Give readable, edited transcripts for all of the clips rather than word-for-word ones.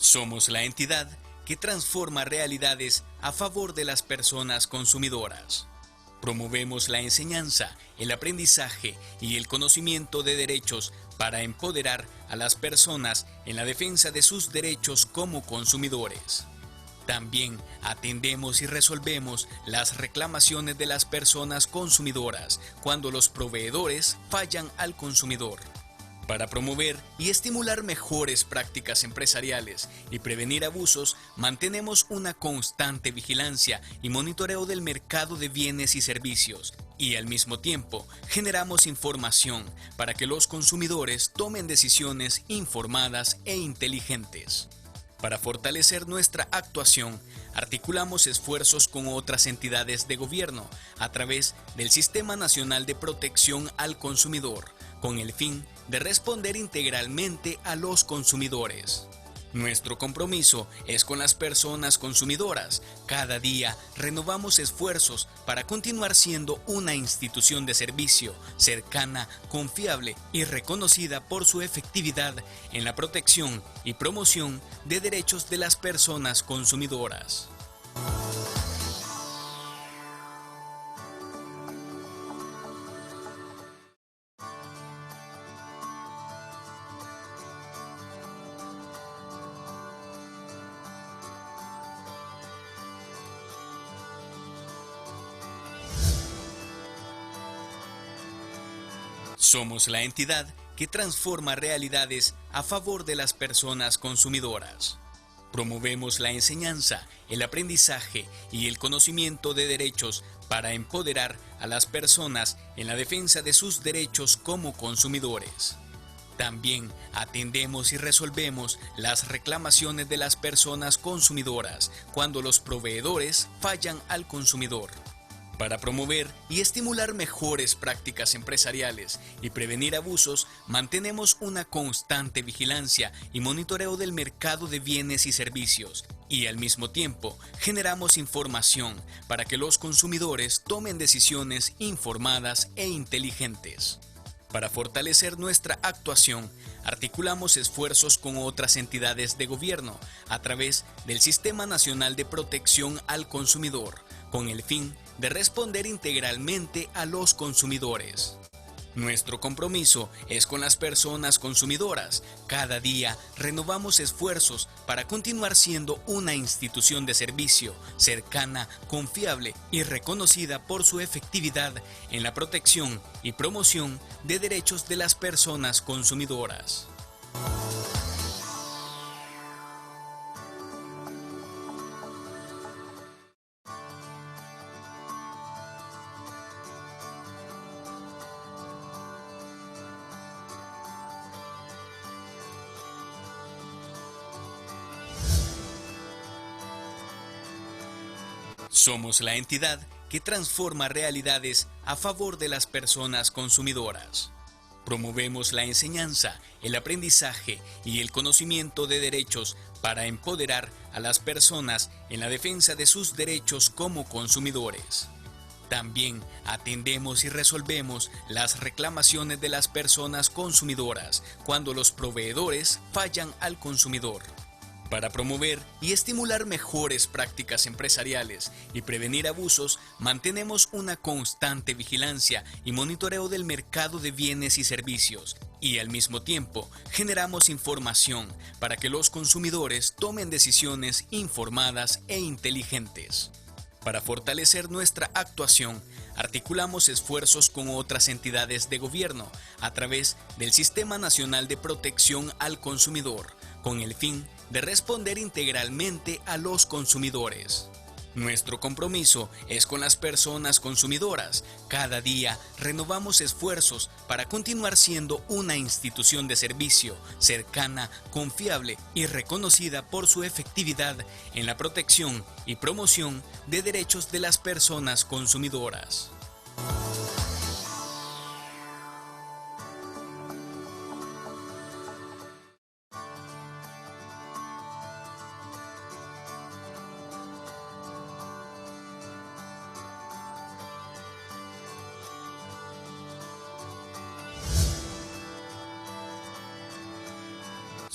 Somos la entidad que transforma realidades a favor de las personas consumidoras. Promovemos la enseñanza, el aprendizaje y el conocimiento de derechos para empoderar a las personas en la defensa de sus derechos como consumidores. También atendemos y resolvemos las reclamaciones de las personas consumidoras cuando los proveedores fallan al consumidor. Para promover y estimular mejores prácticas empresariales y prevenir abusos, mantenemos una constante vigilancia y monitoreo del mercado de bienes y servicios, y al mismo tiempo generamos información para que los consumidores tomen decisiones informadas e inteligentes. Para fortalecer nuestra actuación, articulamos esfuerzos con otras entidades de gobierno a través del Sistema Nacional de Protección al Consumidor, con el fin de responder integralmente a los consumidores. Nuestro compromiso es con las personas consumidoras. Cada día renovamos esfuerzos para continuar siendo una institución de servicio cercana, confiable y reconocida por su efectividad en la protección y promoción de derechos de las personas consumidoras. Somos la entidad que transforma realidades a favor de las personas consumidoras. Promovemos la enseñanza, el aprendizaje y el conocimiento de derechos para empoderar a las personas en la defensa de sus derechos como consumidores. También atendemos y resolvemos las reclamaciones de las personas consumidoras cuando los proveedores fallan al consumidor. Para promover y estimular mejores prácticas empresariales y prevenir abusos, mantenemos una constante vigilancia y monitoreo del mercado de bienes y servicios, y al mismo tiempo generamos información para que los consumidores tomen decisiones informadas e inteligentes. Para fortalecer nuestra actuación, articulamos esfuerzos con otras entidades de gobierno a través del Sistema Nacional de Protección al Consumidor, con el fin de responder integralmente a los consumidores. Nuestro compromiso es con las personas consumidoras. Cada día renovamos esfuerzos para continuar siendo una institución de servicio cercana, confiable y reconocida por su efectividad en la protección y promoción de derechos de las personas consumidoras. Somos la entidad que transforma realidades a favor de las personas consumidoras. Promovemos la enseñanza, el aprendizaje y el conocimiento de derechos para empoderar a las personas en la defensa de sus derechos como consumidores. También atendemos y resolvemos las reclamaciones de las personas consumidoras cuando los proveedores fallan al consumidor. Para promover y estimular mejores prácticas empresariales y prevenir abusos, mantenemos una constante vigilancia y monitoreo del mercado de bienes y servicios, y al mismo tiempo generamos información para que los consumidores tomen decisiones informadas e inteligentes. Para fortalecer nuestra actuación, articulamos esfuerzos con otras entidades de gobierno a través del Sistema Nacional de Protección al Consumidor, con el fin de responder integralmente a los consumidores. Nuestro compromiso es con las personas consumidoras. Cada día renovamos esfuerzos para continuar siendo una institución de servicio cercana, confiable y reconocida por su efectividad en la protección y promoción de derechos de las personas consumidoras.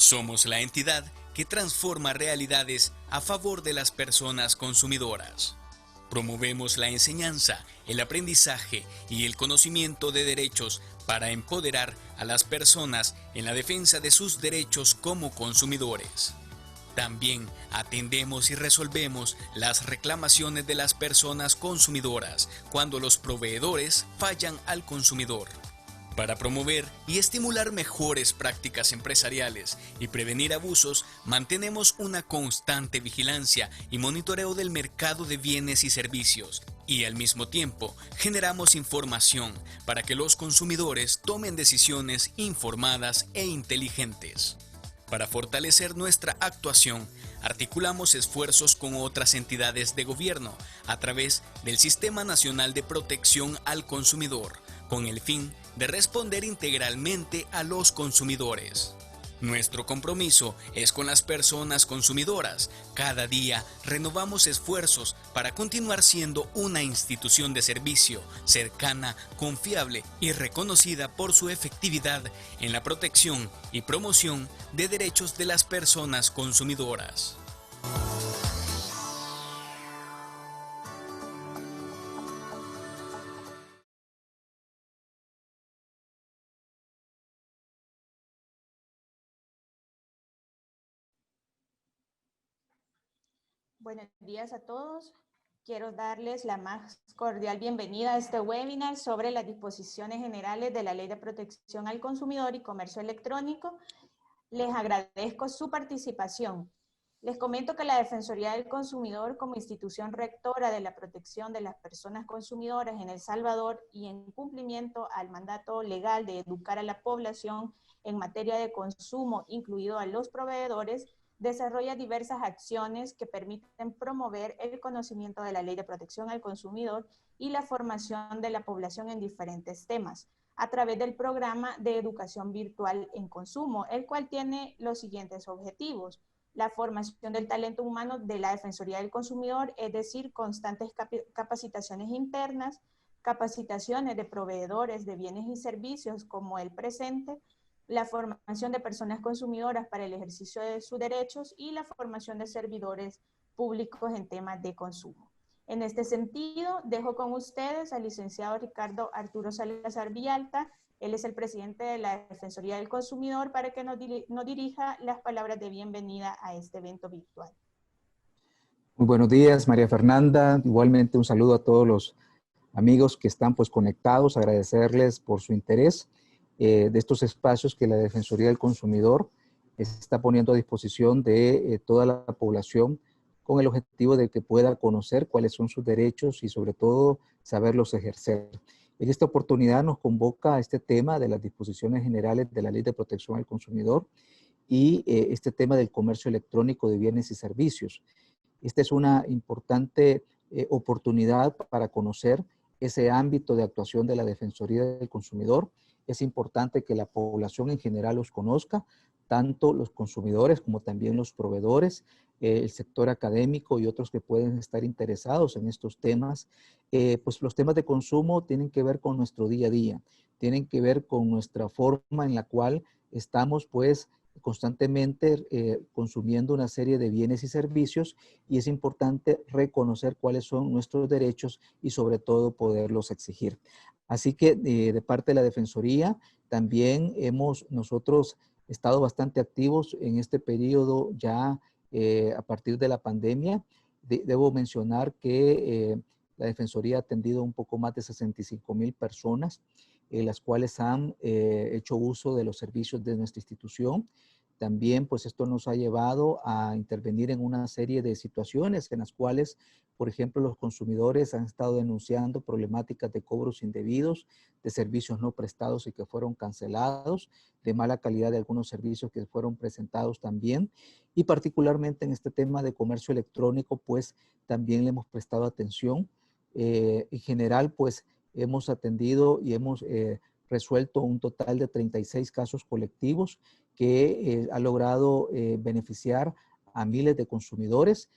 Somos la entidad que transforma realidades a favor de las personas consumidoras. Promovemos la enseñanza, el aprendizaje y el conocimiento de derechos para empoderar a las personas en la defensa de sus derechos como consumidores. También atendemos y resolvemos las reclamaciones de las personas consumidoras cuando los proveedores fallan al consumidor. Para promover y estimular mejores prácticas empresariales y prevenir abusos, mantenemos una constante vigilancia y monitoreo del mercado de bienes y servicios, y al mismo tiempo generamos información para que los consumidores tomen decisiones informadas e inteligentes. Para fortalecer nuestra actuación, articulamos esfuerzos con otras entidades de gobierno a través del Sistema Nacional de Protección al Consumidor, con el fin de responder integralmente a los consumidores. Nuestro compromiso es con las personas consumidoras. Cada día renovamos esfuerzos para continuar siendo una institución de servicio cercana, confiable y reconocida por su efectividad en la protección y promoción de derechos de las personas consumidoras. Buenos días a todos. Quiero darles la más cordial bienvenida a este webinar sobre las disposiciones generales de la Ley de Protección al Consumidor y Comercio Electrónico. Les agradezco su participación. Les comento que la Defensoría del Consumidor, como institución rectora de la protección de las personas consumidoras en El Salvador y en cumplimiento al mandato legal de educar a la población en materia de consumo, incluido a los proveedores, desarrolla diversas acciones que permiten promover el conocimiento de la Ley de Protección al Consumidor y la formación de la población en diferentes temas, a través del programa de educación virtual en consumo, el cual tiene los siguientes objetivos: la formación del talento humano de la Defensoría del Consumidor, es decir, constantes capacitaciones internas, capacitaciones de proveedores de bienes y servicios como el presente, la formación de personas consumidoras para el ejercicio de sus derechos y la formación de servidores públicos en temas de consumo. En este sentido, dejo con ustedes al licenciado Ricardo Arturo Salazar Villalta. Él es el presidente de la Defensoría del Consumidor, para que nos dirija las palabras de bienvenida a este evento virtual. Muy buenos días, María Fernanda. Igualmente un saludo a todos los amigos que están conectados, agradecerles por su interés de estos espacios que la Defensoría del Consumidor está poniendo a disposición de toda la población, con el objetivo de que pueda conocer cuáles son sus derechos y sobre todo saberlos ejercer. En esta oportunidad nos convoca a este tema de las disposiciones generales de la Ley de Protección al Consumidor y este tema del comercio electrónico de bienes y servicios. Esta es una importante oportunidad para conocer ese ámbito de actuación de la Defensoría del Consumidor. Es importante que la población en general los conozca, tanto los consumidores como también los proveedores, el sector académico y otros que pueden estar interesados en estos temas. Pues los temas de consumo tienen que ver con nuestro día a día, tienen que ver con nuestra forma en la cual estamos pues constantemente consumiendo una serie de bienes y servicios, y es importante reconocer cuáles son nuestros derechos y sobre todo poderlos exigir. Así que de parte de la Defensoría también hemos nosotros estado bastante activos en este periodo ya a partir de la pandemia. Debo mencionar que la Defensoría ha atendido un poco más de 65,000 personas, las cuales han hecho uso de los servicios de nuestra institución. También, pues esto nos ha llevado a intervenir en una serie de situaciones en las cuales, por ejemplo, los consumidores han estado denunciando problemáticas de cobros indebidos, de servicios no prestados y que fueron cancelados, de mala calidad de algunos servicios que fueron presentados también. Y particularmente en este tema de comercio electrónico, pues también le hemos prestado atención. En general, pues hemos atendido y hemos resuelto un total de 36 casos colectivos que ha logrado beneficiar a miles de consumidores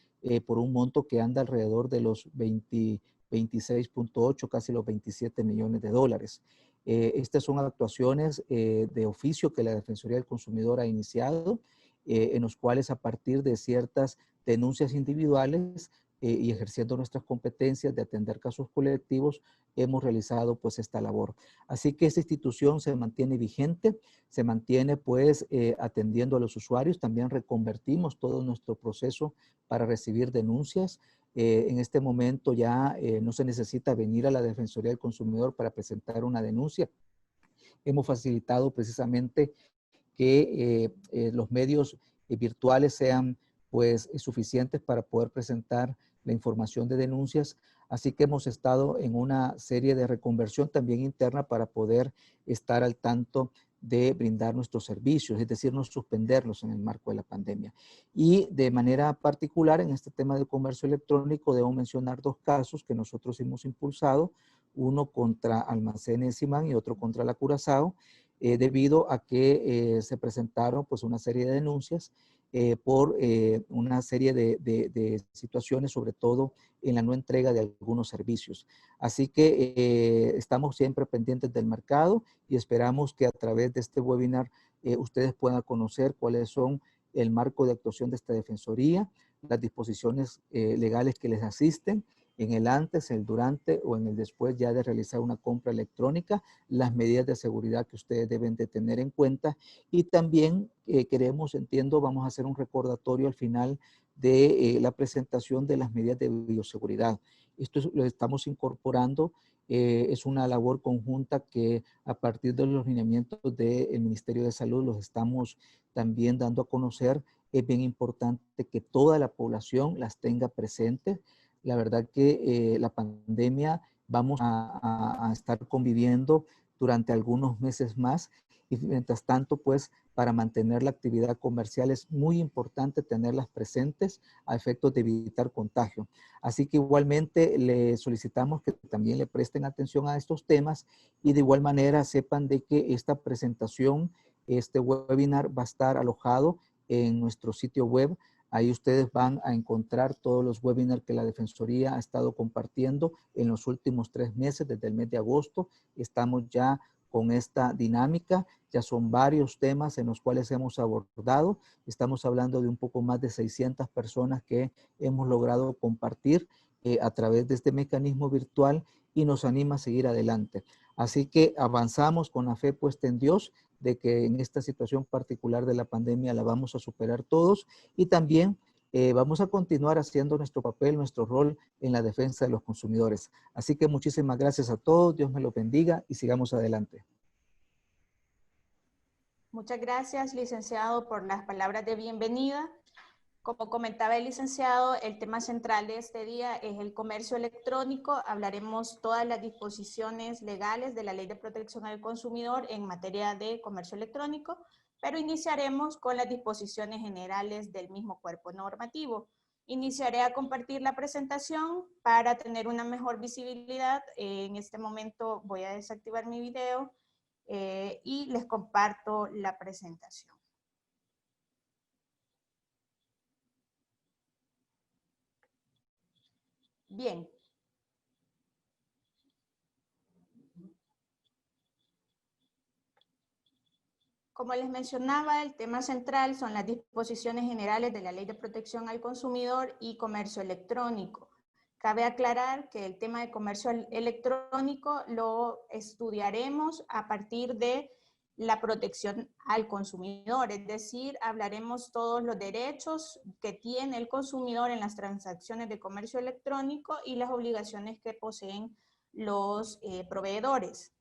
por un monto que anda alrededor de los 26.8, casi los 27 millones de dólares. Estas son actuaciones de oficio que la Defensoría del Consumidor ha iniciado en los cuales a partir de ciertas denuncias individuales y ejerciendo nuestras competencias de atender casos colectivos, hemos realizado pues esta labor. Así que esta institución se mantiene vigente, se mantiene pues atendiendo a los usuarios, también reconvertimos todo nuestro proceso para recibir denuncias. En este momento ya no se necesita venir a la Defensoría del Consumidor para presentar una denuncia. Hemos facilitado precisamente que los medios virtuales sean pues suficientes para poder presentar la información de denuncias. Así que hemos estado en una serie de reconversión también interna para poder estar al tanto de brindar nuestros servicios, es decir, no suspenderlos en el marco de la pandemia. Y de manera particular en este tema de comercio electrónico debo mencionar dos casos que nosotros hemos impulsado, uno contra Almacenes Simán y otro contra la Curazao, debido a que se presentaron pues una serie de denuncias por una serie de situaciones, sobre todo en la no entrega de algunos servicios. Así que estamos siempre pendientes del mercado y esperamos que a través de este webinar ustedes puedan conocer cuáles son el marco de actuación de esta Defensoría, las disposiciones legales que les asisten, en el antes, el durante o en el después ya de realizar una compra electrónica, las medidas de seguridad que ustedes deben de tener en cuenta y también vamos a hacer un recordatorio al final de la presentación de las medidas de bioseguridad. Esto lo estamos incorporando, es una labor conjunta que a partir de los lineamientos del Ministerio de Salud los estamos también dando a conocer. Es bien importante que toda la población las tenga presentes. La verdad que la pandemia vamos a estar conviviendo durante algunos meses más y mientras tanto, pues, para mantener la actividad comercial es muy importante tenerlas presentes a efectos de evitar contagio. Así que igualmente le solicitamos que también le presten atención a estos temas y de igual manera sepan de que esta presentación, este webinar va a estar alojado en nuestro sitio web. Ahí ustedes van a encontrar todos los webinars que la Defensoría ha estado compartiendo en los últimos 3 meses, desde el mes de agosto. Estamos ya con esta dinámica, ya son varios temas en los cuales hemos abordado. Estamos hablando de un poco más de 600 personas que hemos logrado compartir a través de este mecanismo virtual y nos anima a seguir adelante. Así que avanzamos con la fe puesta en Dios de que en esta situación particular de la pandemia la vamos a superar todos y también vamos a continuar haciendo nuestro papel, nuestro rol en la defensa de los consumidores. Así que muchísimas gracias a todos, Dios me los bendiga y sigamos adelante. Muchas gracias, licenciado, por las palabras de bienvenida. Como comentaba el licenciado, el tema central de este día es el comercio electrónico. Hablaremos todas las disposiciones legales de la Ley de Protección al Consumidor en materia de comercio electrónico, pero iniciaremos con las disposiciones generales del mismo cuerpo normativo. Iniciaré a compartir la presentación para tener una mejor visibilidad. En este momento voy a desactivar mi video y les comparto la presentación. Bien. Como les mencionaba, el tema central son las disposiciones generales de la Ley de Protección al Consumidor y Comercio Electrónico. Cabe aclarar que el tema de comercio electrónico lo estudiaremos a partir de la protección al consumidor, es decir, hablaremos todos los derechos que tiene el consumidor en las transacciones de comercio electrónico y las obligaciones que poseen los proveedores.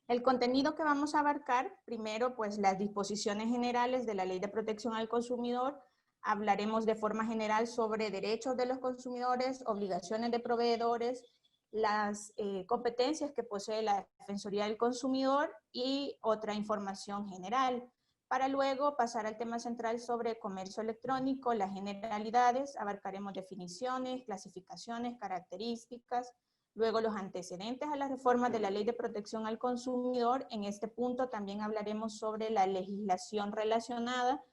El contenido que vamos a abarcar, primero, pues las disposiciones generales de la Ley de Protección al Consumidor. Hablaremos de forma general sobre derechos de los consumidores, obligaciones de proveedores, las competencias que posee la Defensoría del Consumidor y otra información general, para luego pasar al tema central sobre comercio electrónico, las generalidades. Abarcaremos definiciones, clasificaciones, características, luego los antecedentes a las reformas de la Ley de Protección al Consumidor. En este punto también hablaremos sobre la legislación relacionada,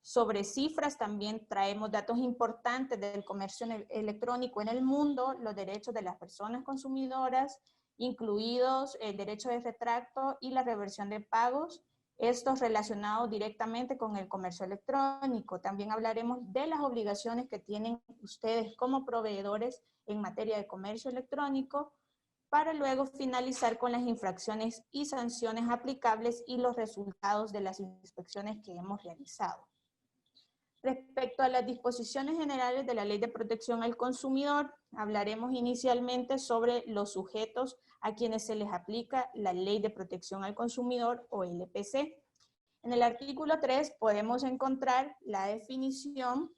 sobre cifras, también traemos datos importantes del comercio electrónico en el mundo, los derechos de las personas consumidoras, incluidos el derecho de retracto y la reversión de pagos, estos relacionados directamente con el comercio electrónico. También hablaremos de las obligaciones que tienen ustedes como proveedores en materia de comercio electrónico, para luego finalizar con las infracciones y sanciones aplicables y los resultados de las inspecciones que hemos realizado. Respecto a las disposiciones generales de la Ley de Protección al Consumidor, hablaremos inicialmente sobre los sujetos a quienes se les aplica la Ley de Protección al Consumidor o LPC. En el artículo 3 podemos encontrar las definiciones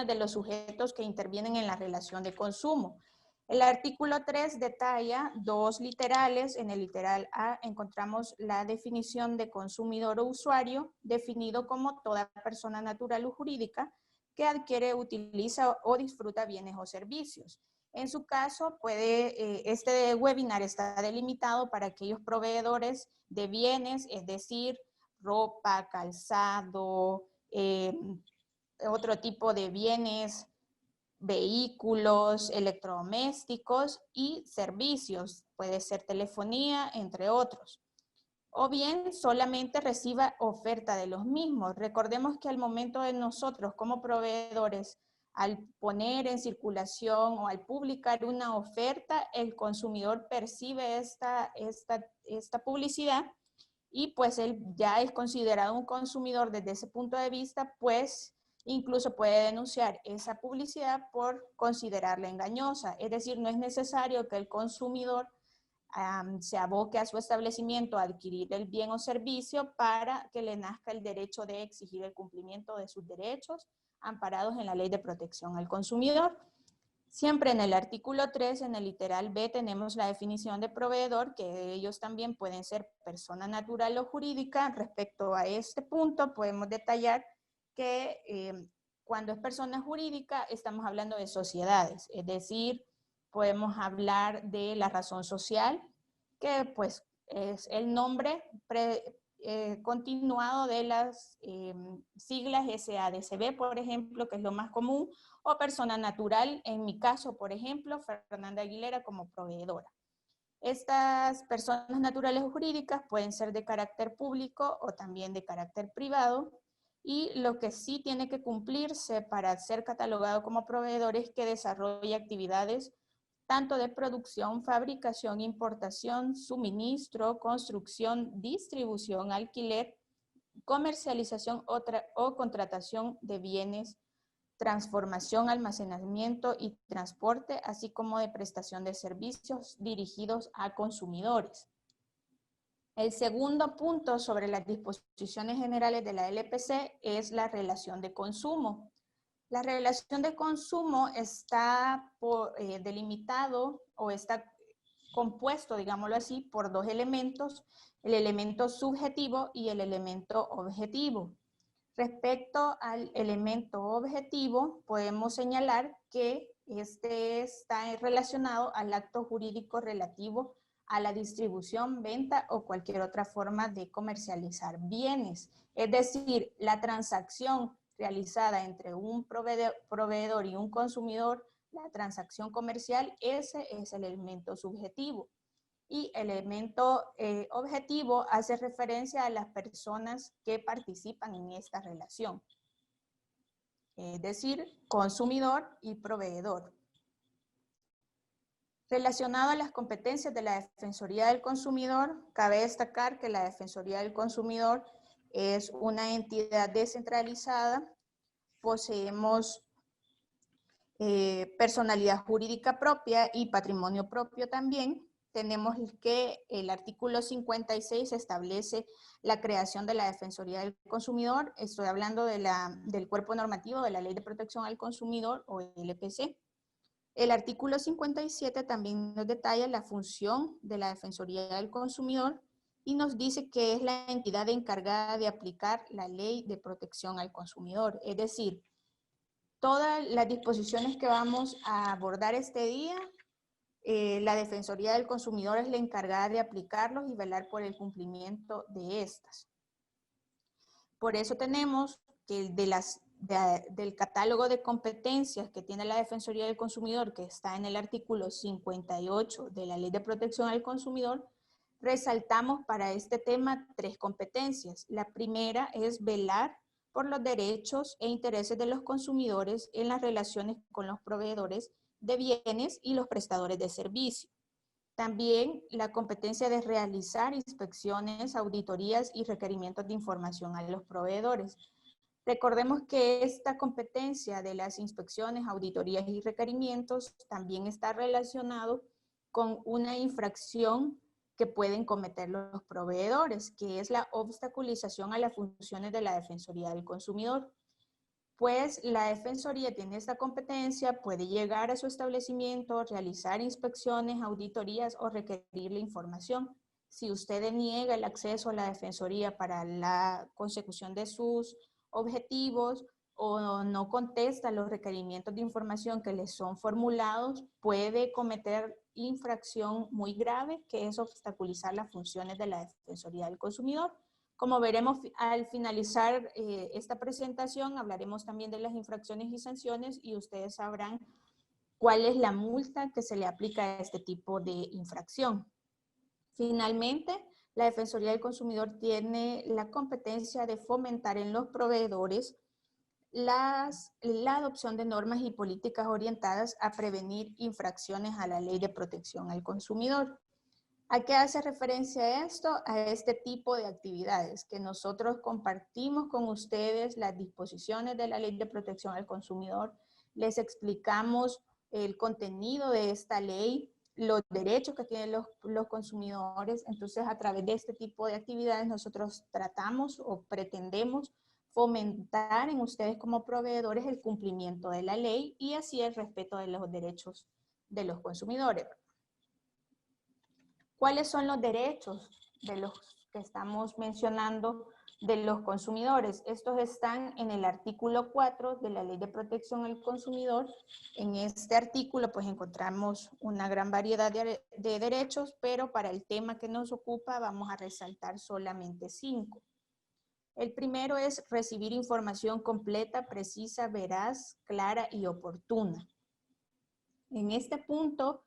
de los sujetos que intervienen en la relación de consumo. El artículo 3 detalla dos literales. En el literal A encontramos la definición de consumidor o usuario, definido como toda persona natural o jurídica que adquiere, utiliza o disfruta bienes o servicios. En su caso, este webinar está delimitado para aquellos proveedores de bienes, es decir, ropa, calzado, otro tipo de bienes, vehículos, electrodomésticos y servicios, puede ser telefonía, entre otros. O bien solamente reciba oferta de los mismos. Recordemos que al momento de nosotros como proveedores, al poner en circulación o al publicar una oferta, el consumidor percibe esta publicidad y pues él ya es considerado un consumidor desde ese punto de vista, pues incluso puede denunciar esa publicidad por considerarla engañosa. Es decir, no es necesario que el consumidor se aboque a su establecimiento a adquirir el bien o servicio para que le nazca el derecho de exigir el cumplimiento de sus derechos amparados en la Ley de Protección al Consumidor. Siempre en el artículo 3, en el literal B, tenemos la definición de proveedor, que ellos también pueden ser persona natural o jurídica. Respecto a este punto, podemos detallar que cuando es persona jurídica, estamos hablando de sociedades, es decir, podemos hablar de la razón social, que pues es el nombre continuado de las siglas SADCB, por ejemplo, que es lo más común, o persona natural, en mi caso, por ejemplo, Fernanda Aguilera como proveedora. Estas personas naturales o jurídicas pueden ser de carácter público o también de carácter privado, y lo que sí tiene que cumplirse para ser catalogado como proveedor es que desarrolle actividades tanto de producción, fabricación, importación, suministro, construcción, distribución, alquiler, comercialización o contratación de bienes, transformación, almacenamiento y transporte, así como de prestación de servicios dirigidos a consumidores. El segundo punto sobre las disposiciones generales de la LPC es la relación de consumo. La relación de consumo está delimitado o está compuesto, digámoslo así, por dos elementos, el elemento subjetivo y el elemento objetivo. Respecto al elemento objetivo, podemos señalar que este está relacionado al acto jurídico relativo a la distribución, venta o cualquier otra forma de comercializar bienes. Es decir, la transacción realizada entre un proveedor y un consumidor, la transacción comercial, ese es el elemento subjetivo. Y el elemento objetivo hace referencia a las personas que participan en esta relación. Es decir, consumidor y proveedor. Relacionado a las competencias de la Defensoría del Consumidor, cabe destacar que la Defensoría del Consumidor es una entidad descentralizada. Poseemos personalidad jurídica propia y patrimonio propio también. Tenemos que el artículo 56 establece la creación de la Defensoría del Consumidor. Estoy hablando del cuerpo normativo de la Ley de Protección al Consumidor o LPC. El artículo 57 también nos detalla la función de la Defensoría del Consumidor y nos dice que es la entidad encargada de aplicar la Ley de Protección al Consumidor. Es decir, todas las disposiciones que vamos a abordar este día, la Defensoría del Consumidor es la encargada de aplicarlos y velar por el cumplimiento de estas. Por eso tenemos que del catálogo de competencias que tiene la Defensoría del Consumidor, que está en el artículo 58 de la Ley de Protección al Consumidor, Resaltamos para este tema 3 competencias. La primera es velar por los derechos e intereses de los consumidores en las relaciones con los proveedores de bienes y los prestadores de servicio. También la competencia de realizar inspecciones, auditorías y requerimientos de información a los proveedores. Recordemos que esta competencia de las inspecciones, auditorías y requerimientos también está relacionado con una infracción que pueden cometer los proveedores, que es la obstaculización a las funciones de la Defensoría del Consumidor. Pues la Defensoría tiene esta competencia, puede llegar a su establecimiento, realizar inspecciones, auditorías o requerirle información. Si usted deniega el acceso a la Defensoría para la consecución de sus objetivos o no contesta los requerimientos de información que les son formulados, puede cometer infracción muy grave, que es obstaculizar las funciones de la Defensoría del Consumidor. Como veremos al finalizar esta presentación, hablaremos también de las infracciones y sanciones y ustedes sabrán cuál es la multa que se le aplica a este tipo de infracción. Finalmente, la Defensoría del Consumidor tiene la competencia de fomentar en los proveedores la adopción de normas y políticas orientadas a prevenir infracciones a la Ley de Protección al Consumidor. ¿A qué hace referencia esto? A este tipo de actividades que nosotros compartimos con ustedes las disposiciones de la Ley de Protección al Consumidor, les explicamos el contenido de esta ley, los derechos que tienen los consumidores. Entonces, a través de este tipo de actividades nosotros tratamos o pretendemos fomentar en ustedes como proveedores el cumplimiento de la ley y así el respeto de los derechos de los consumidores. ¿Cuáles son los derechos de los que estamos mencionando de los consumidores? Estos están en el artículo 4 de la Ley de Protección al Consumidor. En este artículo pues encontramos una gran variedad de derechos, pero para el tema que nos ocupa vamos a resaltar solamente 5. El primero es recibir información completa, precisa, veraz, clara y oportuna. En este punto,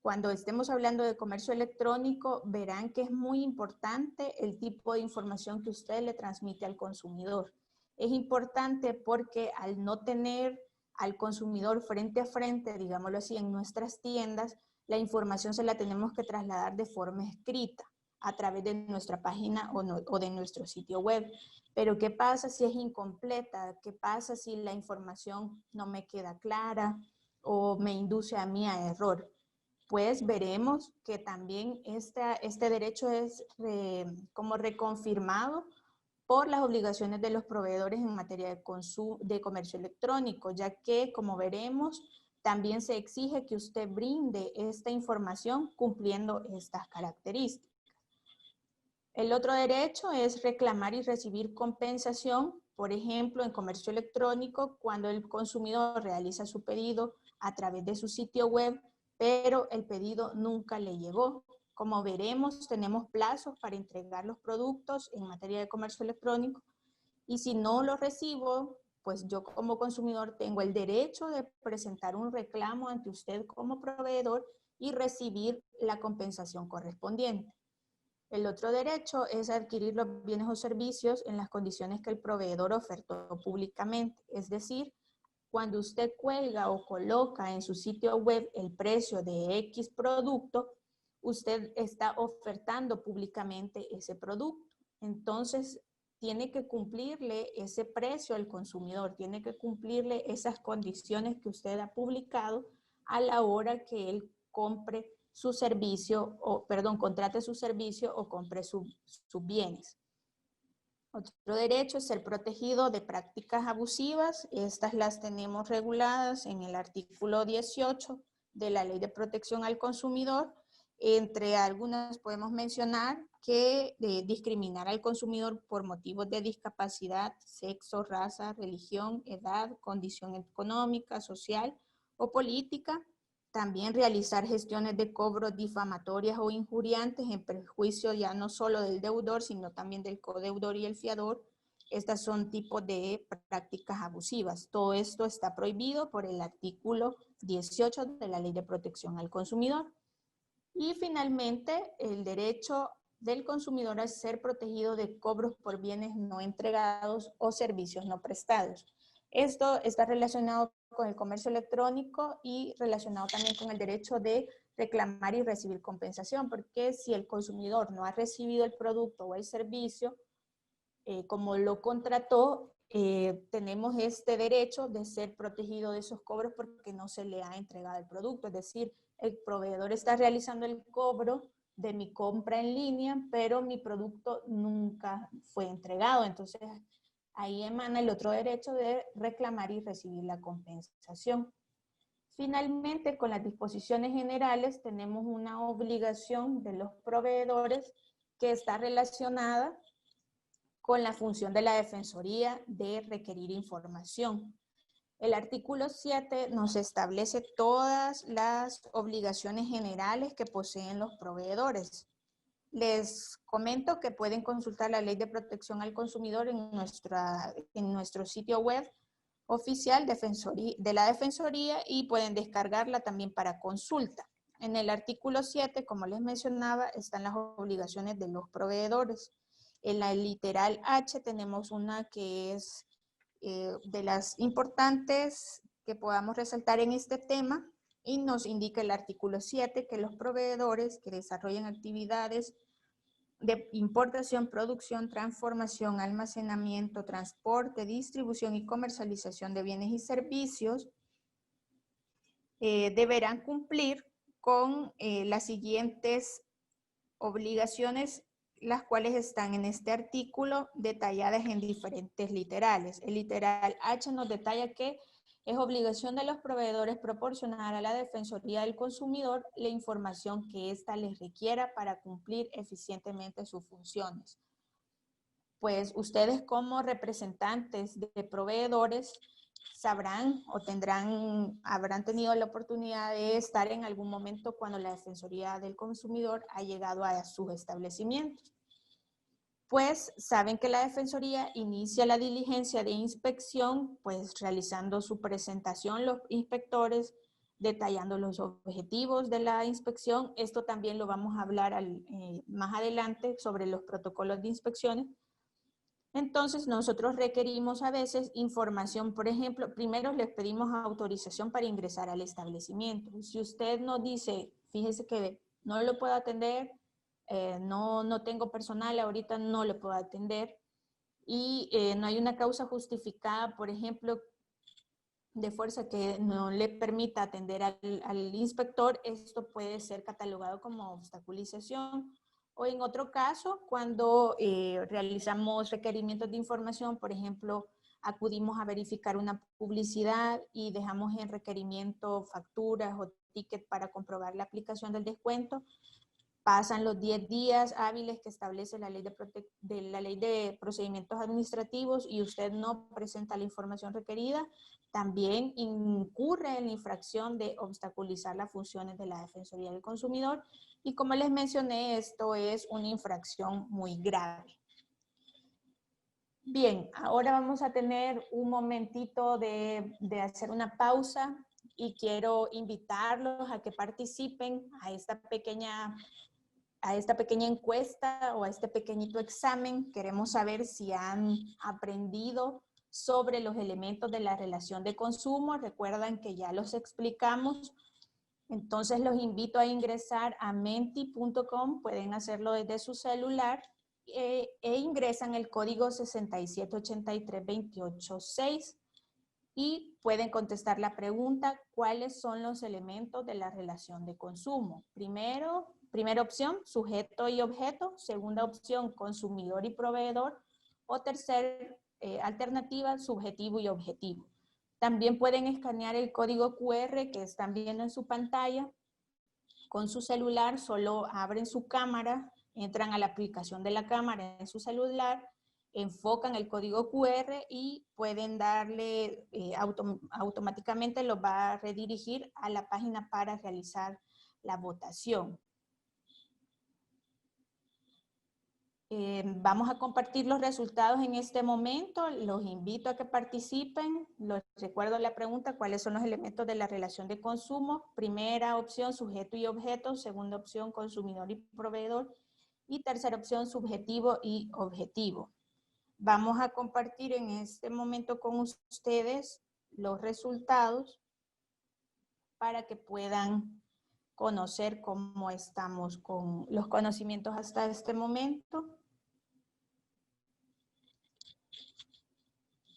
cuando estemos hablando de comercio electrónico, verán que es muy importante el tipo de información que usted le transmite al consumidor. Es importante porque al no tener al consumidor frente a frente, digámoslo así, en nuestras tiendas, la información se la tenemos que trasladar de forma escrita a través de nuestra página o de nuestro sitio web. Pero ¿qué pasa si es incompleta? ¿Qué pasa si la información no me queda clara o me induce a mí a error? Pues veremos que también este derecho es como reconfirmado por las obligaciones de los proveedores en materia de comercio electrónico, ya que, como veremos, también se exige que usted brinde esta información cumpliendo estas características. El otro derecho es reclamar y recibir compensación, por ejemplo, en comercio electrónico, cuando el consumidor realiza su pedido a través de su sitio web, pero el pedido nunca le llegó. Como veremos, tenemos plazos para entregar los productos en materia de comercio electrónico y si no lo recibo, pues yo como consumidor tengo el derecho de presentar un reclamo ante usted como proveedor y recibir la compensación correspondiente. El otro derecho es adquirir los bienes o servicios en las condiciones que el proveedor ofertó públicamente, es decir, cuando usted cuelga o coloca en su sitio web el precio de X producto, usted está ofertando públicamente ese producto. Entonces, tiene que cumplirle ese precio al consumidor, tiene que cumplirle esas condiciones que usted ha publicado a la hora que él compre su servicio, contrate su servicio o compre sus bienes. Otro derecho es ser protegido de prácticas abusivas. Estas las tenemos reguladas en el artículo 18 de la Ley de Protección al Consumidor. Entre algunas podemos mencionar que discriminar al consumidor por motivos de discapacidad, sexo, raza, religión, edad, condición económica, social o política. También realizar gestiones de cobro difamatorias o injuriantes en perjuicio ya no solo del deudor, sino también del codeudor y el fiador. Estas son tipos de prácticas abusivas. Todo esto está prohibido por el artículo 18 de la Ley de Protección al Consumidor. Y finalmente, el derecho del consumidor al ser protegido de cobros por bienes no entregados o servicios no prestados. Esto está relacionado con el comercio electrónico y relacionado también con el derecho de reclamar y recibir compensación, porque si el consumidor no ha recibido el producto o el servicio, como lo contrató, tenemos este derecho de ser protegido de esos cobros porque no se le ha entregado el producto. Es decir, el proveedor está realizando el cobro de mi compra en línea, pero mi producto nunca fue entregado. Entonces, ahí emana el otro derecho de reclamar y recibir la compensación. Finalmente, con las disposiciones generales, tenemos una obligación de los proveedores que está relacionada con la función de la Defensoría de requerir información. El artículo 7 nos establece todas las obligaciones generales que poseen los proveedores. Les comento que pueden consultar la Ley de Protección al Consumidor en nuestro sitio web oficial de la Defensoría y pueden descargarla también para consulta. En el artículo 7, como les mencionaba, están las obligaciones de los proveedores. En la literal H tenemos una que es de las importantes que podamos resaltar en este tema y nos indica el artículo 7 que los proveedores que desarrollan actividades de importación, producción, transformación, almacenamiento, transporte, distribución y comercialización de bienes y servicios deberán cumplir con las siguientes obligaciones, las cuales están en este artículo detalladas en diferentes literales. El literal H nos detalla que es obligación de los proveedores proporcionar a la Defensoría del Consumidor la información que ésta les requiera para cumplir eficientemente sus funciones. Pues ustedes como representantes de proveedores sabrán o habrán tenido la oportunidad de estar en algún momento cuando la Defensoría del Consumidor ha llegado a sus establecimientos. Pues saben que la Defensoría inicia la diligencia de inspección, pues realizando su presentación los inspectores, detallando los objetivos de la inspección. Esto también lo vamos a hablar más adelante sobre los protocolos de inspecciones. Entonces nosotros requerimos a veces información, por ejemplo, primero les pedimos autorización para ingresar al establecimiento. Si usted nos dice, fíjese que no lo puedo atender, no tengo personal, ahorita no lo puedo atender y no hay una causa justificada, por ejemplo, de fuerza que no le permita atender al inspector, esto puede ser catalogado como obstaculización. O en otro caso, cuando realizamos requerimientos de información, por ejemplo, acudimos a verificar una publicidad y dejamos en requerimiento facturas o tickets para comprobar la aplicación del descuento, pasan los 10 días hábiles que establece la ley de procedimientos administrativos y usted no presenta la información requerida, también incurre en la infracción de obstaculizar las funciones de la Defensoría del Consumidor y como les mencioné, esto es una infracción muy grave. Bien, ahora vamos a tener un momentito de hacer una pausa y quiero invitarlos a que participen a esta pequeña encuesta o a este pequeñito examen. Queremos saber si han aprendido sobre los elementos de la relación de consumo. Recuerdan que ya los explicamos. Entonces los invito a ingresar a menti.com, pueden hacerlo desde su celular e ingresan el código 6783286 y pueden contestar la pregunta, ¿cuáles son los elementos de la relación de consumo? Primera opción, sujeto y objeto. Segunda opción, consumidor y proveedor. O tercera alternativa, subjetivo y objetivo. También pueden escanear el código QR que están viendo en su pantalla. Con su celular solo abren su cámara, entran a la aplicación de la cámara en su celular, enfocan el código QR y pueden darle, automáticamente los va a redirigir a la página para realizar la votación. Vamos a compartir los resultados en este momento. Los invito a que participen. Les recuerdo la pregunta, ¿cuáles son los elementos de la relación de consumo? Primera opción, sujeto y objeto. Segunda opción, consumidor y proveedor. Y tercera opción, subjetivo y objetivo. Vamos a compartir en este momento con ustedes los resultados para que puedan conocer cómo estamos con los conocimientos hasta este momento.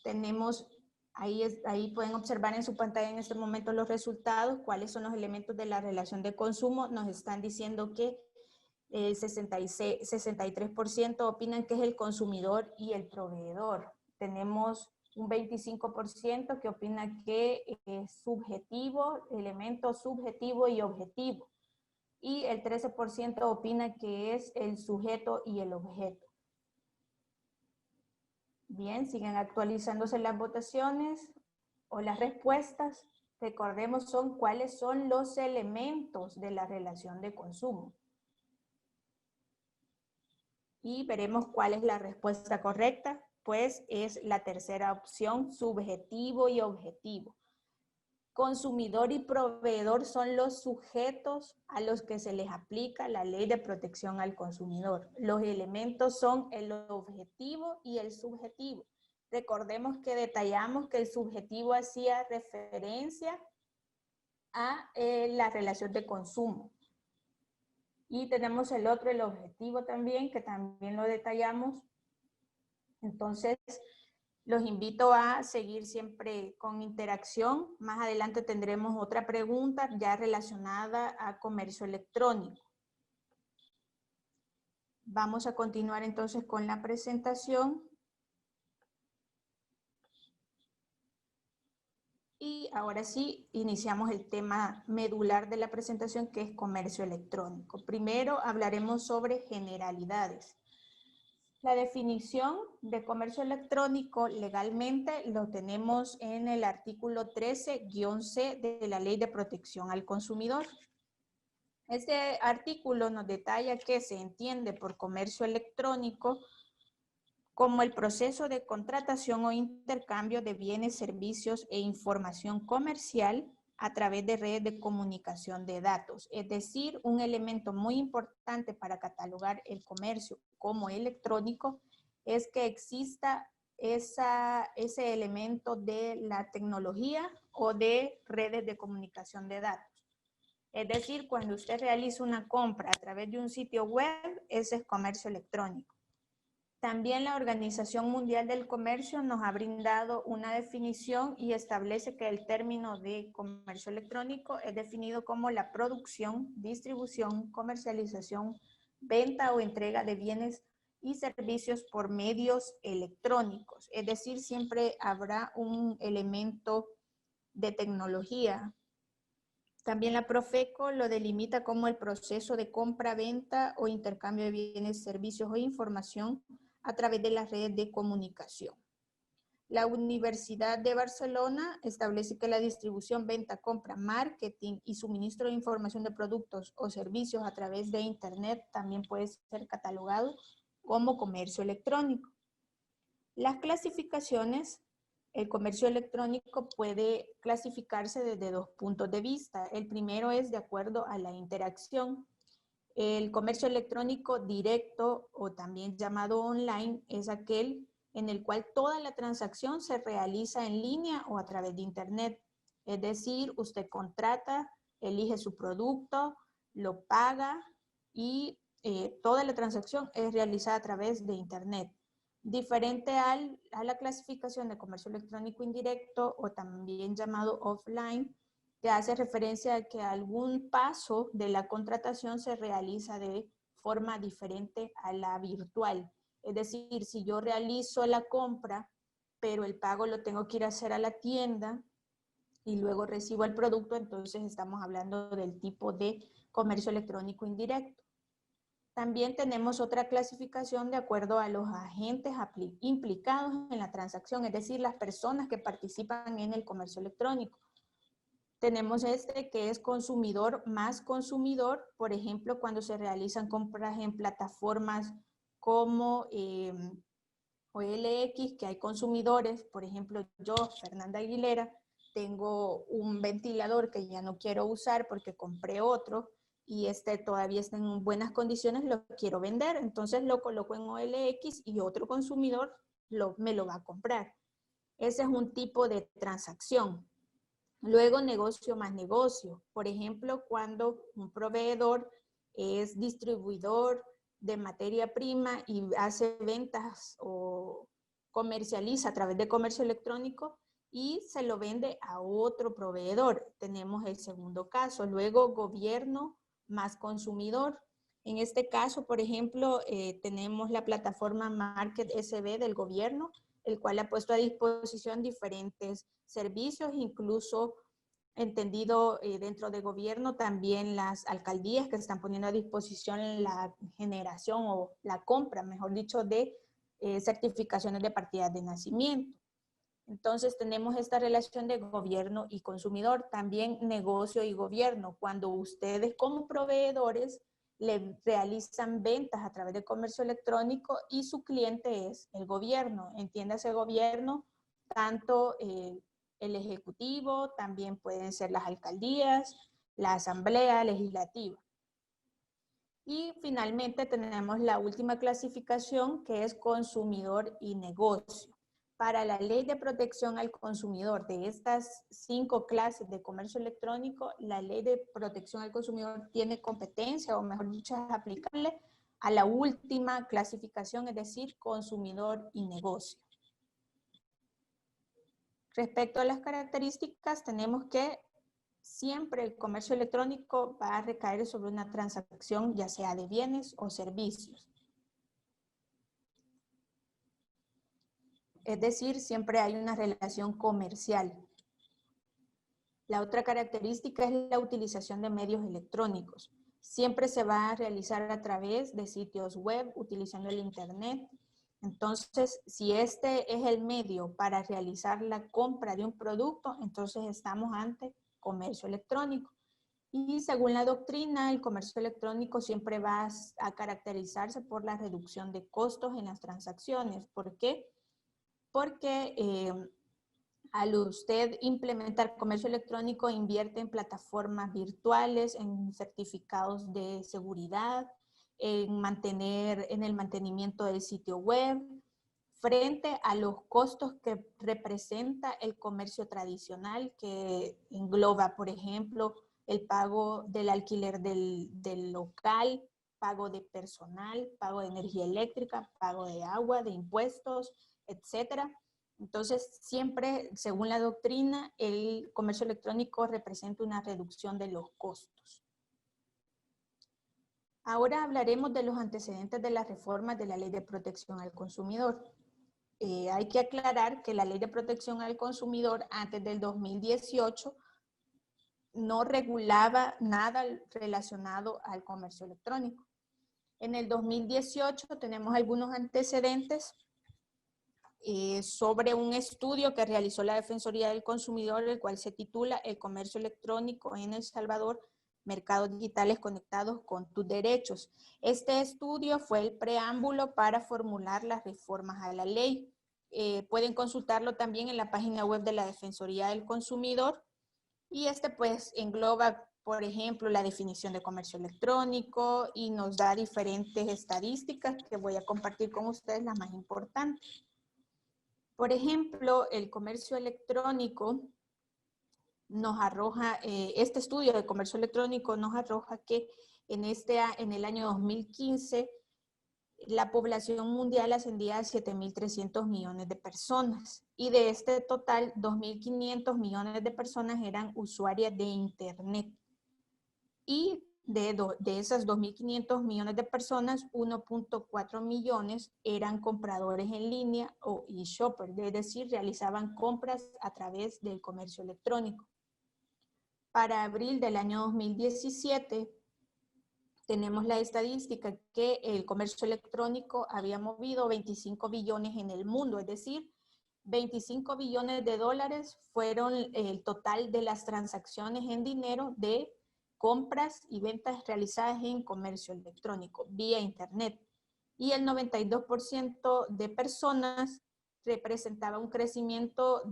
Tenemos, ahí pueden observar en su pantalla en este momento los resultados, cuáles son los elementos de la relación de consumo. Nos están diciendo que el 63% opinan que es el consumidor y el proveedor. Tenemos un 25% que opina que es subjetivo, elemento subjetivo y objetivo. Y el 13% opina que es el sujeto y el objeto. Bien, siguen actualizándose las votaciones o las respuestas. Recordemos cuáles son los elementos de la relación de consumo. Y veremos cuál es la respuesta correcta, pues es la tercera opción, subjetivo y objetivo. Consumidor y proveedor son los sujetos a los que se les aplica la Ley de Protección al Consumidor. Los elementos son el objetivo y el subjetivo. Recordemos que detallamos que el subjetivo hacía referencia a la relación de consumo. Y tenemos el otro, el objetivo también, que también lo detallamos. Entonces, los invito a seguir siempre con interacción. Más adelante tendremos otra pregunta ya relacionada a comercio electrónico. Vamos a continuar entonces con la presentación. Y ahora sí, iniciamos el tema medular de la presentación, que es comercio electrónico. Primero hablaremos sobre generalidades. La definición de comercio electrónico legalmente lo tenemos en el artículo 13-C de la Ley de Protección al Consumidor. Este artículo nos detalla que se entiende por comercio electrónico como el proceso de contratación o intercambio de bienes, servicios e información comercial a través de redes de comunicación de datos. Es decir, un elemento muy importante para catalogar el comercio como electrónico es que exista ese elemento de la tecnología o de redes de comunicación de datos. Es decir, cuando usted realiza una compra a través de un sitio web, ese es comercio electrónico. También la Organización Mundial del Comercio nos ha brindado una definición y establece que el término de comercio electrónico es definido como la producción, distribución, comercialización, venta o entrega de bienes y servicios por medios electrónicos. Es decir, siempre habrá un elemento de tecnología. También la Profeco lo delimita como el proceso de compra, venta o intercambio de bienes, servicios o información a través de las redes de comunicación. La Universidad de Barcelona establece que la distribución, venta, compra, marketing y suministro de información de productos o servicios a través de Internet también puede ser catalogado como comercio electrónico. Las clasificaciones, el comercio electrónico puede clasificarse desde dos puntos de vista. El primero es de acuerdo a la interacción. El comercio electrónico directo o también llamado online es aquel en el cual toda la transacción se realiza en línea o a través de Internet. Es decir, usted contrata, elige su producto, lo paga y toda la transacción es realizada a través de Internet. Diferente a la clasificación de comercio electrónico indirecto o también llamado offline, que hace referencia a que algún paso de la contratación se realiza de forma diferente a la virtual. Es decir, si yo realizo la compra, pero el pago lo tengo que ir a hacer a la tienda y luego recibo el producto, entonces estamos hablando del tipo de comercio electrónico indirecto. También tenemos otra clasificación de acuerdo a los agentes implicados en la transacción, es decir, las personas que participan en el comercio electrónico. Tenemos este que es consumidor más consumidor, por ejemplo, cuando se realizan compras en plataformas como OLX, que hay consumidores, por ejemplo, yo, Fernanda Aguilera, tengo un ventilador que ya no quiero usar porque compré otro y todavía está en buenas condiciones, lo quiero vender, entonces lo coloco en OLX y otro consumidor me lo va a comprar. Ese es un tipo de transacción. Luego, negocio más negocio. Por ejemplo, cuando un proveedor es distribuidor de materia prima y hace ventas o comercializa a través de comercio electrónico y se lo vende a otro proveedor. Tenemos el segundo caso. Luego, gobierno más consumidor. En este caso, por ejemplo, tenemos la plataforma Market SB del gobierno, el cual ha puesto a disposición diferentes servicios, incluso entendido dentro de gobierno también las alcaldías que están poniendo a disposición la generación o la compra, mejor dicho, de certificaciones de partidas de nacimiento. Entonces tenemos esta relación de gobierno y consumidor, también negocio y gobierno. Cuando ustedes como proveedores le realizan ventas a través de comercio electrónico y su cliente es el gobierno. Entiéndase gobierno, tanto el ejecutivo, también pueden ser las alcaldías, la asamblea legislativa. Y finalmente tenemos la última clasificación que es consumidor y negocio. Para la ley de protección al consumidor de estas 5 clases de comercio electrónico, la ley de protección al consumidor tiene competencia, o mejor dicho, es aplicable a la última clasificación, es decir, consumidor y negocio. Respecto a las características, tenemos que siempre el comercio electrónico va a recaer sobre una transacción, ya sea de bienes o servicios. Es decir, siempre hay una relación comercial. La otra característica es la utilización de medios electrónicos. Siempre se va a realizar a través de sitios web, utilizando el internet. Entonces, si este es el medio para realizar la compra de un producto, entonces estamos ante comercio electrónico. Y según la doctrina, el comercio electrónico siempre va a caracterizarse por la reducción de costos en las transacciones. ¿Por qué? Porque al usted implementar comercio electrónico, invierte en plataformas virtuales, en certificados de seguridad, en el mantenimiento del sitio web, frente a los costos que representa el comercio tradicional, que engloba, por ejemplo, el pago del alquiler del local, pago de personal, pago de energía eléctrica, pago de agua, de impuestos, etcétera. Entonces, siempre, según la doctrina, el comercio electrónico representa una reducción de los costos. Ahora hablaremos de los antecedentes de las reformas de la Ley de Protección al Consumidor. Hay que aclarar que la Ley de Protección al Consumidor antes del 2018 no regulaba nada relacionado al comercio electrónico. En el 2018 tenemos algunos antecedentes sobre un estudio que realizó la Defensoría del Consumidor, el cual se titula El comercio electrónico en El Salvador, mercados digitales conectados con tus derechos. Este estudio fue el preámbulo para formular las reformas a la ley. Pueden consultarlo también en la página web de la Defensoría del Consumidor y pues engloba, por ejemplo, la definición de comercio electrónico y nos da diferentes estadísticas que voy a compartir con ustedes, las más importantes. Por ejemplo, el comercio electrónico nos arroja, este estudio de comercio electrónico nos arroja que en el año 2015 la población mundial ascendía a 7.300 millones de personas y de este total 2.500 millones de personas eran usuarias de internet y de esas 2.500 millones de personas, 1.4 millones eran compradores en línea o e-shopper, es decir, realizaban compras a través del comercio electrónico. Para abril del año 2017, tenemos la estadística que el comercio electrónico había movido 25 billones en el mundo, es decir, 25 billones de dólares fueron el total de las transacciones en dinero de compras y ventas realizadas en comercio electrónico vía internet. Y el 92% de personas representaba un crecimiento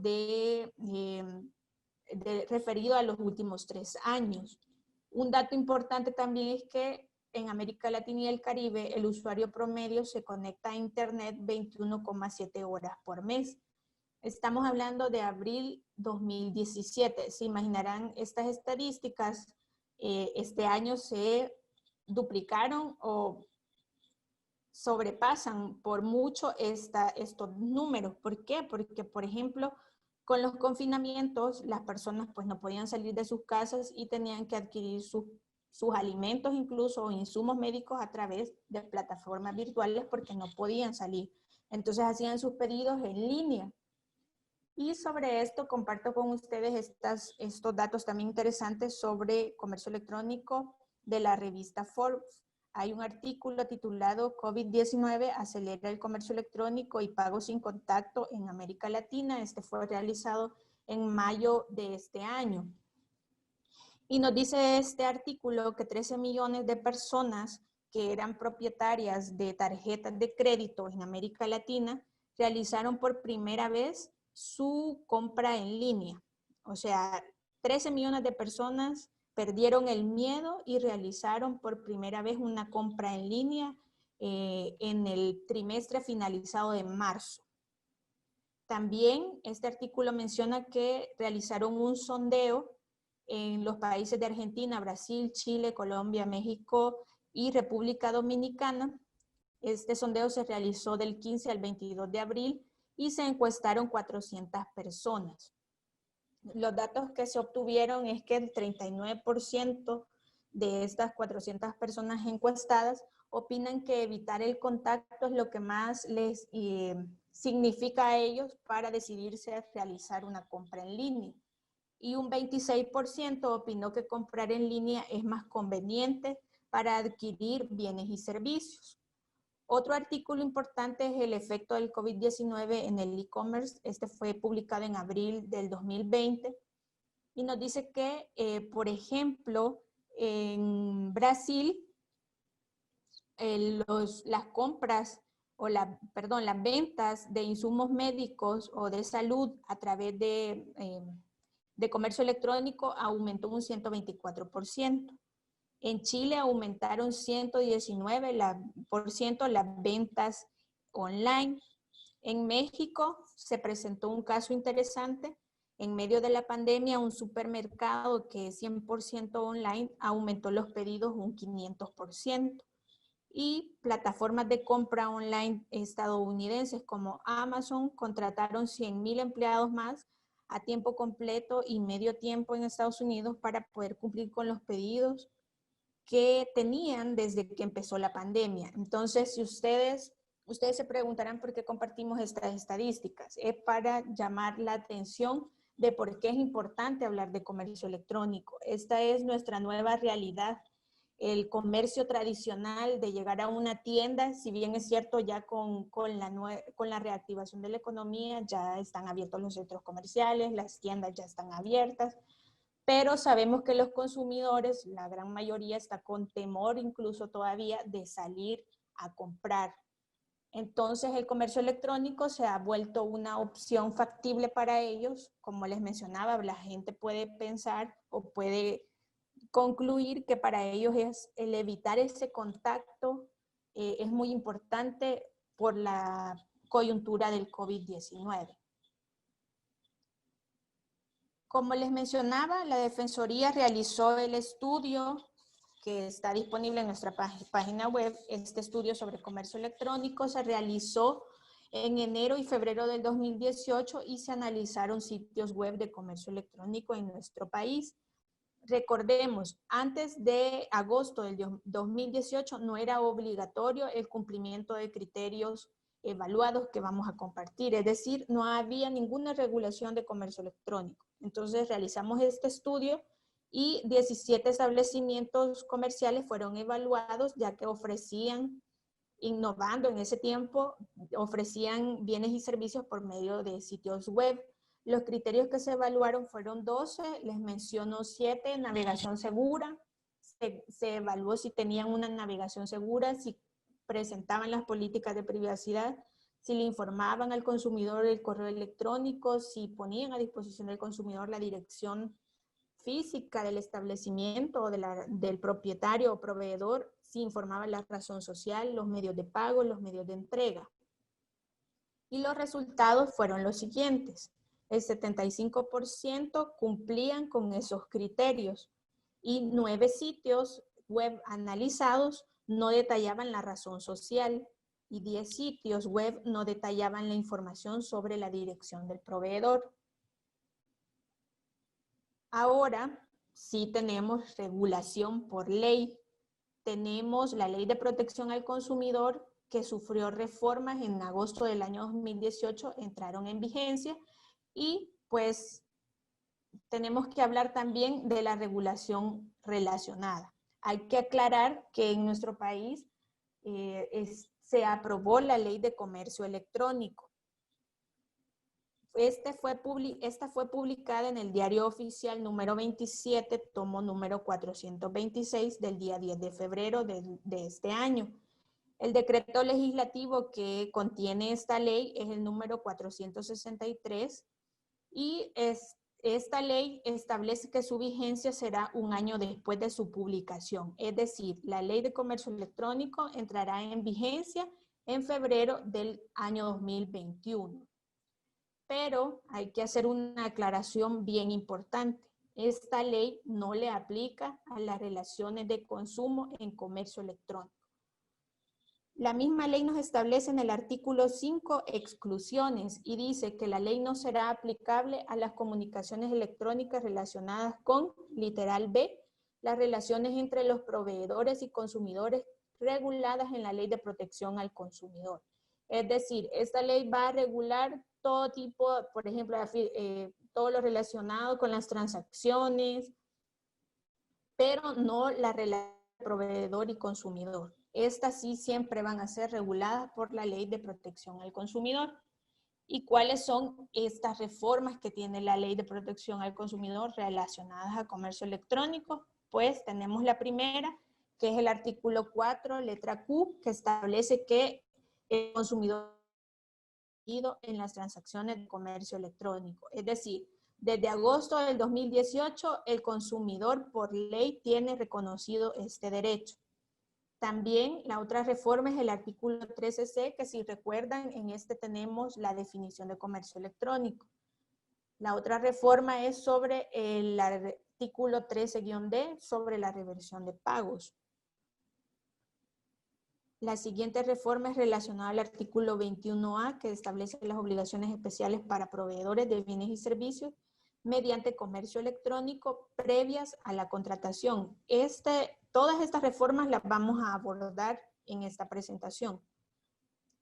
referido a los últimos 3 años. Un dato importante también es que en América Latina y el Caribe el usuario promedio se conecta a Internet 21,7 horas por mes. Estamos hablando de abril 2017. Se imaginarán estas estadísticas, este año se duplicaron o sobrepasan por mucho estos números. ¿Por qué? Porque, por ejemplo, con los confinamientos, las personas pues no podían salir de sus casas y tenían que adquirir sus alimentos incluso o insumos médicos a través de plataformas virtuales porque no podían salir. Entonces hacían sus pedidos en línea. Y sobre esto comparto con ustedes estos datos también interesantes sobre comercio electrónico de la revista Forbes. Hay un artículo titulado COVID-19 acelera el comercio electrónico y pago sin contacto en América Latina. Este fue realizado en mayo de este año. Y nos dice este artículo que 13 millones de personas que eran propietarias de tarjetas de crédito en América Latina realizaron por primera vez su compra en línea. O sea, 13 millones de personas perdieron el miedo y realizaron por primera vez una compra en línea en el trimestre finalizado de marzo. También este artículo menciona que realizaron un sondeo en los países de Argentina, Brasil, Chile, Colombia, México y República Dominicana. Este sondeo se realizó del 15 al 22 de abril y se encuestaron 400 personas. Los datos que se obtuvieron es que el 39% de estas 400 personas encuestadas opinan que evitar el contacto es lo que más les significa a ellos para decidirse a realizar una compra en línea. Y un 26% opinó que comprar en línea es más conveniente para adquirir bienes y servicios. Otro artículo importante es el efecto del COVID-19 en el e-commerce. Este fue publicado en abril del 2020 y nos dice que, por ejemplo, en Brasil, las compras o las ventas de insumos médicos o de salud a través de comercio electrónico aumentó un 124%. En Chile aumentaron 119% las ventas online. En México se presentó un caso interesante. En medio de la pandemia, un supermercado que es 100% online aumentó los pedidos un 500%. Y plataformas de compra online estadounidenses como Amazon contrataron 100,000 empleados más a tiempo completo y medio tiempo en Estados Unidos para poder cumplir con los pedidos que tenían desde que empezó la pandemia. Entonces, si ustedes se preguntarán por qué compartimos estas estadísticas. Es para llamar la atención de por qué es importante hablar de comercio electrónico. Esta es nuestra nueva realidad. El comercio tradicional de llegar a una tienda, si bien es cierto ya con la reactivación de la economía, ya están abiertos los centros comerciales, las tiendas ya están abiertas, pero sabemos que los consumidores, la gran mayoría está con temor incluso todavía de salir a comprar. Entonces el comercio electrónico se ha vuelto una opción factible para ellos. Como les mencionaba, la gente puede pensar o puede concluir que para ellos es el evitar ese contacto es muy importante por la coyuntura del COVID-19. Como les mencionaba, la Defensoría realizó el estudio que está disponible en nuestra página web. Este estudio sobre comercio electrónico se realizó en enero y febrero del 2018 y se analizaron sitios web de comercio electrónico en nuestro país. Recordemos, antes de agosto del 2018 no era obligatorio el cumplimiento de criterios evaluados que vamos a compartir, es decir, no había ninguna regulación de comercio electrónico. Entonces realizamos este estudio y 17 establecimientos comerciales fueron evaluados ya que ofrecían, innovando en ese tiempo, ofrecían bienes y servicios por medio de sitios web. Los criterios que se evaluaron fueron 12, les menciono 7, navegación segura, se evaluó si tenían una navegación segura, si presentaban las políticas de privacidad, si le informaban al consumidor el correo electrónico, si ponían a disposición del consumidor la dirección física del establecimiento o del propietario o proveedor, se informaba la razón social, los medios de pago, los medios de entrega. Y los resultados fueron los siguientes. El 75% cumplían con esos criterios y 9 sitios web analizados no detallaban la razón social y 10 sitios web no detallaban la información sobre la dirección del proveedor. Ahora sí tenemos regulación por ley. Tenemos la Ley de Protección al Consumidor que sufrió reformas en agosto del año 2018, entraron en vigencia y pues tenemos que hablar también de la regulación relacionada. Hay que aclarar que en nuestro país se aprobó la Ley de Comercio Electrónico. Esta fue publicada en el Diario Oficial número 27, tomo número 426 del día 10 de febrero de este año. El decreto legislativo que contiene esta ley es el número 463 y esta ley establece que su vigencia será un año después de su publicación. Es decir, la Ley de Comercio Electrónico entrará en vigencia en febrero del año 2021. Pero hay que hacer una aclaración bien importante. Esta ley no le aplica a las relaciones de consumo en comercio electrónico. La misma ley nos establece en el artículo 5 exclusiones y dice que la ley no será aplicable a las comunicaciones electrónicas relacionadas con, literal B, las relaciones entre los proveedores y consumidores reguladas en la Ley de Protección al Consumidor. Es decir, esta ley va a regular todo tipo, por ejemplo, todo lo relacionado con las transacciones, pero no la relación proveedor y consumidor. Estas sí siempre van a ser reguladas por la Ley de Protección al Consumidor. ¿Y cuáles son estas reformas que tiene la Ley de Protección al Consumidor relacionadas a comercio electrónico? Pues tenemos la primera, que es el artículo 4, letra Q, que establece que el consumidor en las transacciones de comercio electrónico. Es decir, desde agosto del 2018, el consumidor por ley tiene reconocido este derecho. También la otra reforma es el artículo 13C, que si recuerdan, en este tenemos la definición de comercio electrónico. La otra reforma es sobre el artículo 13-D, sobre la reversión de pagos. La siguiente reforma es relacionada al artículo 21A, que establece las obligaciones especiales para proveedores de bienes y servicios mediante comercio electrónico previas a la contratación. Todas estas reformas las vamos a abordar en esta presentación.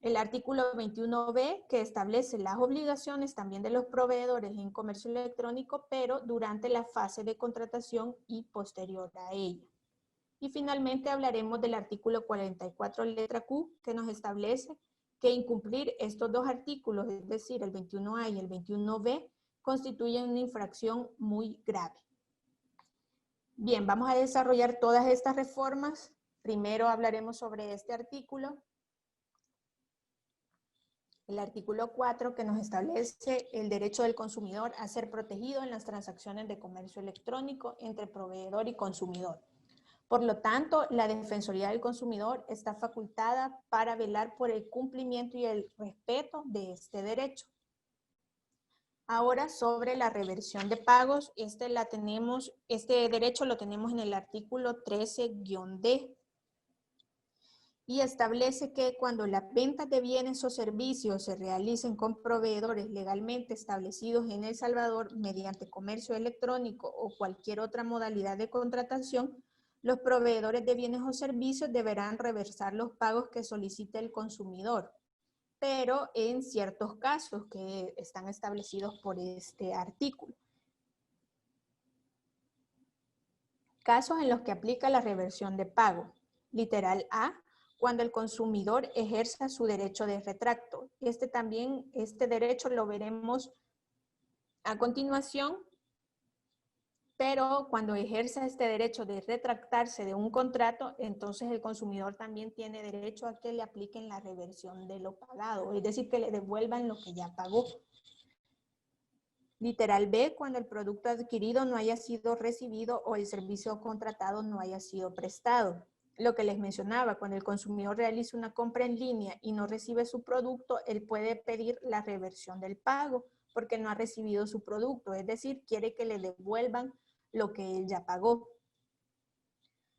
El artículo 21B, que establece las obligaciones también de los proveedores en comercio electrónico, pero durante la fase de contratación y posterior a ella. Y finalmente hablaremos del artículo 44, letra Q, que nos establece que incumplir estos dos artículos, es decir, el 21A y el 21B, constituyen una infracción muy grave. Bien, vamos a desarrollar todas estas reformas. Primero hablaremos sobre este artículo. El artículo 4, que nos establece el derecho del consumidor a ser protegido en las transacciones de comercio electrónico entre proveedor y consumidor. Por lo tanto, la Defensoría del Consumidor está facultada para velar por el cumplimiento y el respeto de este derecho. Ahora, sobre la reversión de pagos, este derecho lo tenemos en el artículo 13-D. Y establece que cuando las ventas de bienes o servicios se realicen con proveedores legalmente establecidos en El Salvador mediante comercio electrónico o cualquier otra modalidad de contratación, los proveedores de bienes o servicios deberán reversar los pagos que solicite el consumidor, pero en ciertos casos que están establecidos por este artículo. Casos en los que aplica la reversión de pago. Literal A, cuando el consumidor ejerza su derecho de retracto. Este derecho lo veremos a continuación, pero cuando ejerza este derecho de retractarse de un contrato, entonces el consumidor también tiene derecho a que le apliquen la reversión de lo pagado, es decir, que le devuelvan lo que ya pagó. Literal B, cuando el producto adquirido no haya sido recibido o el servicio contratado no haya sido prestado. Lo que les mencionaba, cuando el consumidor realiza una compra en línea y no recibe su producto, él puede pedir la reversión del pago porque no ha recibido su producto, es decir, quiere que le devuelvan lo que él ya pagó.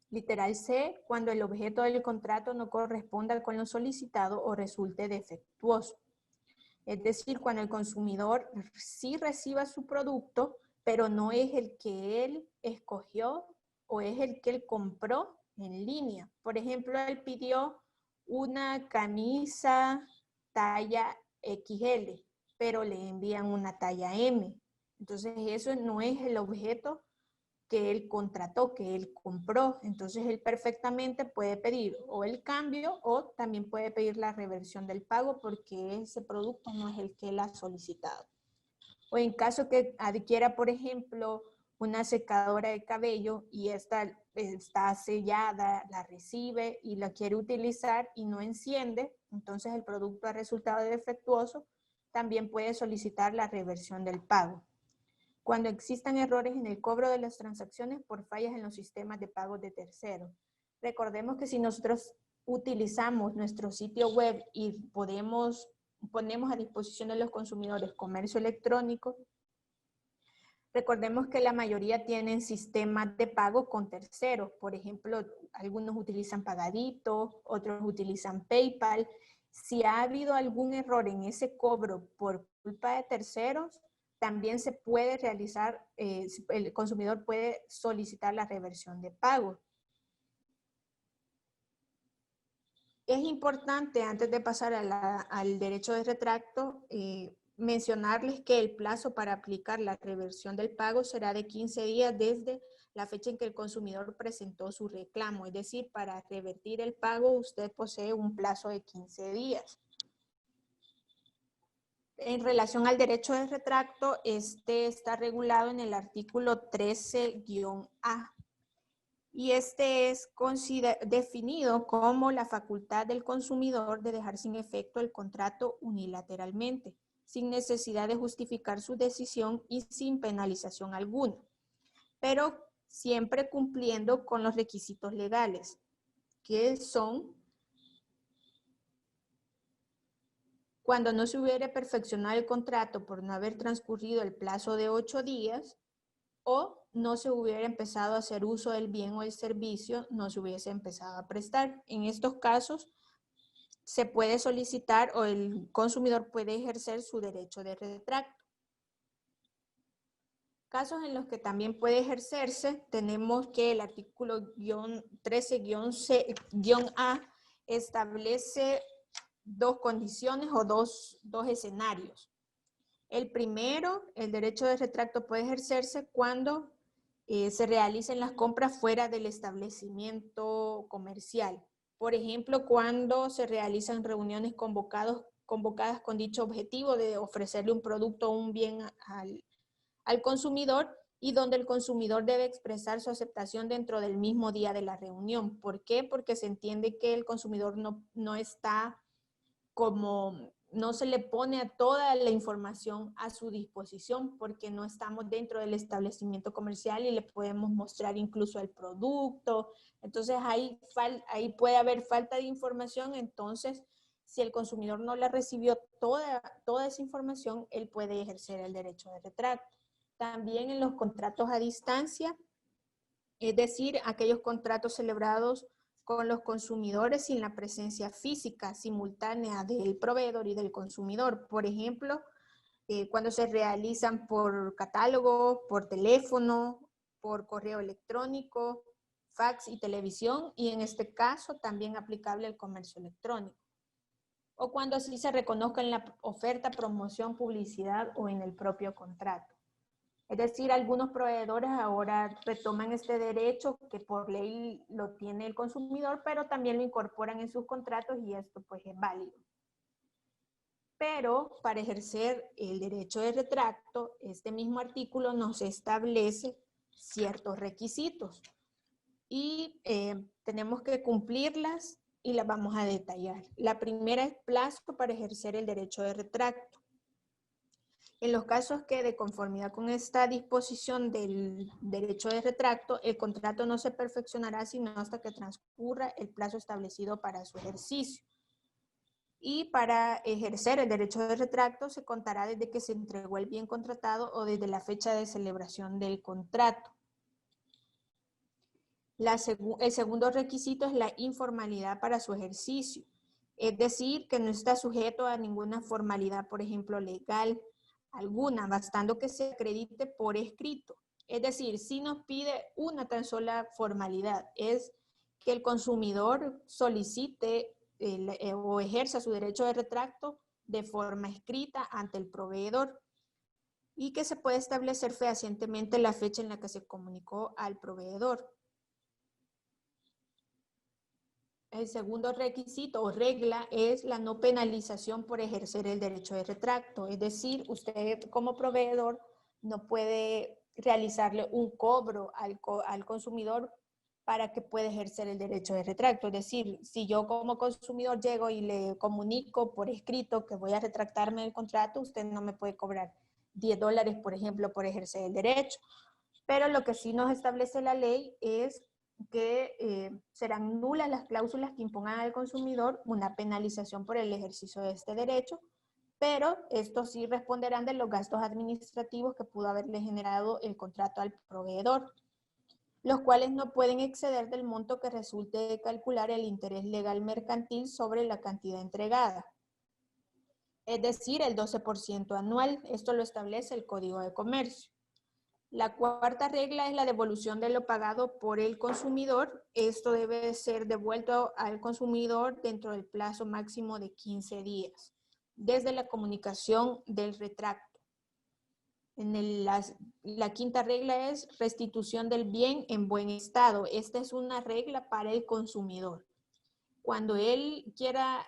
Literal C, cuando el objeto del contrato no corresponda con lo solicitado o resulte defectuoso. Es decir, cuando el consumidor sí reciba su producto, pero no es el que él escogió o es el que él compró en línea. Por ejemplo, él pidió una camisa talla XL, pero le envían una talla M. Entonces, eso no es el objeto que él contrató, que él compró. Entonces, él perfectamente puede pedir o el cambio o también puede pedir la reversión del pago porque ese producto no es el que él ha solicitado. O en caso que adquiera, por ejemplo, una secadora de cabello y esta está sellada, la recibe y la quiere utilizar y no enciende, entonces el producto ha resultado defectuoso, también puede solicitar la reversión del pago. Cuando existan errores en el cobro de las transacciones por fallas en los sistemas de pagos de terceros. Recordemos que si nosotros utilizamos nuestro sitio web y ponemos a disposición de los consumidores comercio electrónico, recordemos que la mayoría tienen sistemas de pago con terceros. Por ejemplo, algunos utilizan Pagadito, otros utilizan PayPal. Si ha habido algún error en ese cobro por culpa de terceros, también se puede realizar, el consumidor puede solicitar la reversión de pago. Es importante, antes de pasar al derecho de retracto, mencionarles que el plazo para aplicar la reversión del pago será de 15 días desde la fecha en que el consumidor presentó su reclamo. Es decir, para revertir el pago usted posee un plazo de 15 días. En relación al derecho de retracto, este está regulado en el artículo 13-A. Y este es definido como la facultad del consumidor de dejar sin efecto el contrato unilateralmente, sin necesidad de justificar su decisión y sin penalización alguna, pero siempre cumpliendo con los requisitos legales, que son cuando no se hubiera perfeccionado el contrato por no haber transcurrido el plazo de 8 días, o no se hubiera empezado a hacer uso del bien o el servicio, no se hubiese empezado a prestar. En estos casos, se puede solicitar o el consumidor puede ejercer su derecho de retracto. Casos en los que también puede ejercerse, tenemos que el artículo 13-A establece dos condiciones o dos escenarios. El primero, el derecho de retracto puede ejercerse cuando se realicen las compras fuera del establecimiento comercial. Por ejemplo, cuando se realizan reuniones convocadas con dicho objetivo de ofrecerle un producto o un bien al consumidor y donde el consumidor debe expresar su aceptación dentro del mismo día de la reunión. ¿Por qué? Porque se entiende que el consumidor no está como, no se le pone a toda la información a su disposición porque no estamos dentro del establecimiento comercial y le podemos mostrar incluso el producto. Entonces ahí puede haber falta de información. Entonces, si el consumidor no la recibió toda esa información, él puede ejercer el derecho de retracto. También en los contratos a distancia, es decir, aquellos contratos celebrados con los consumidores sin la presencia física simultánea del proveedor y del consumidor. Por ejemplo, cuando se realizan por catálogo, por teléfono, por correo electrónico, fax y televisión, y en este caso también aplicable al comercio electrónico. O cuando así se reconozca en la oferta, promoción, publicidad o en el propio contrato. Es decir, algunos proveedores ahora retoman este derecho que por ley lo tiene el consumidor, pero también lo incorporan en sus contratos y esto pues es válido. Pero para ejercer el derecho de retracto, este mismo artículo nos establece ciertos requisitos y tenemos que cumplirlas y las vamos a detallar. La primera es plazo para ejercer el derecho de retracto. En los casos que de conformidad con esta disposición del derecho de retracto, el contrato no se perfeccionará sino hasta que transcurra el plazo establecido para su ejercicio. Y para ejercer el derecho de retracto se contará desde que se entregó el bien contratado o desde la fecha de celebración del contrato. El segundo requisito es la informalidad para su ejercicio. Es decir, que no está sujeto a ninguna formalidad, por ejemplo, legal alguna, bastando que se acredite por escrito. Es decir, si nos pide una tan sola formalidad, es que el consumidor solicite o ejerza su derecho de retracto de forma escrita ante el proveedor y que se puede establecer fehacientemente la fecha en la que se comunicó al proveedor. El segundo requisito o regla es la no penalización por ejercer el derecho de retracto. Es decir, usted como proveedor no puede realizarle un cobro al consumidor para que pueda ejercer el derecho de retracto. Es decir, si yo como consumidor llego y le comunico por escrito que voy a retractarme del contrato, usted no me puede cobrar $10, por ejemplo, por ejercer el derecho. Pero lo que sí nos establece la ley es que serán nulas las cláusulas que impongan al consumidor una penalización por el ejercicio de este derecho, pero estos sí responderán de los gastos administrativos que pudo haberle generado el contrato al proveedor, los cuales no pueden exceder del monto que resulte de calcular el interés legal mercantil sobre la cantidad entregada. Es decir, el 12% anual. Esto lo establece el Código de Comercio. La cuarta regla es la devolución de lo pagado por el consumidor. Esto debe ser devuelto al consumidor dentro del plazo máximo de 15 días, desde la comunicación del retracto. La quinta regla es restitución del bien en buen estado. Esta es una regla para el consumidor. Cuando él quiera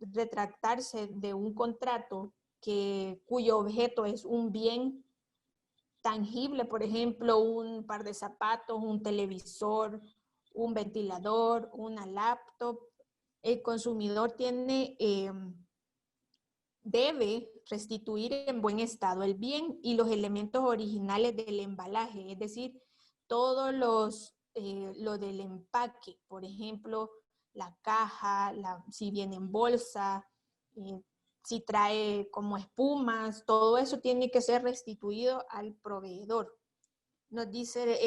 retractarse de un contrato cuyo objeto es un bien tangible, por ejemplo, un par de zapatos, un televisor, un ventilador, una laptop, el consumidor debe restituir en buen estado el bien y los elementos originales del embalaje, es decir, todos lo del empaque, por ejemplo, la caja, si viene en bolsa, si trae como espumas, todo eso tiene que ser restituido al proveedor. Nos dice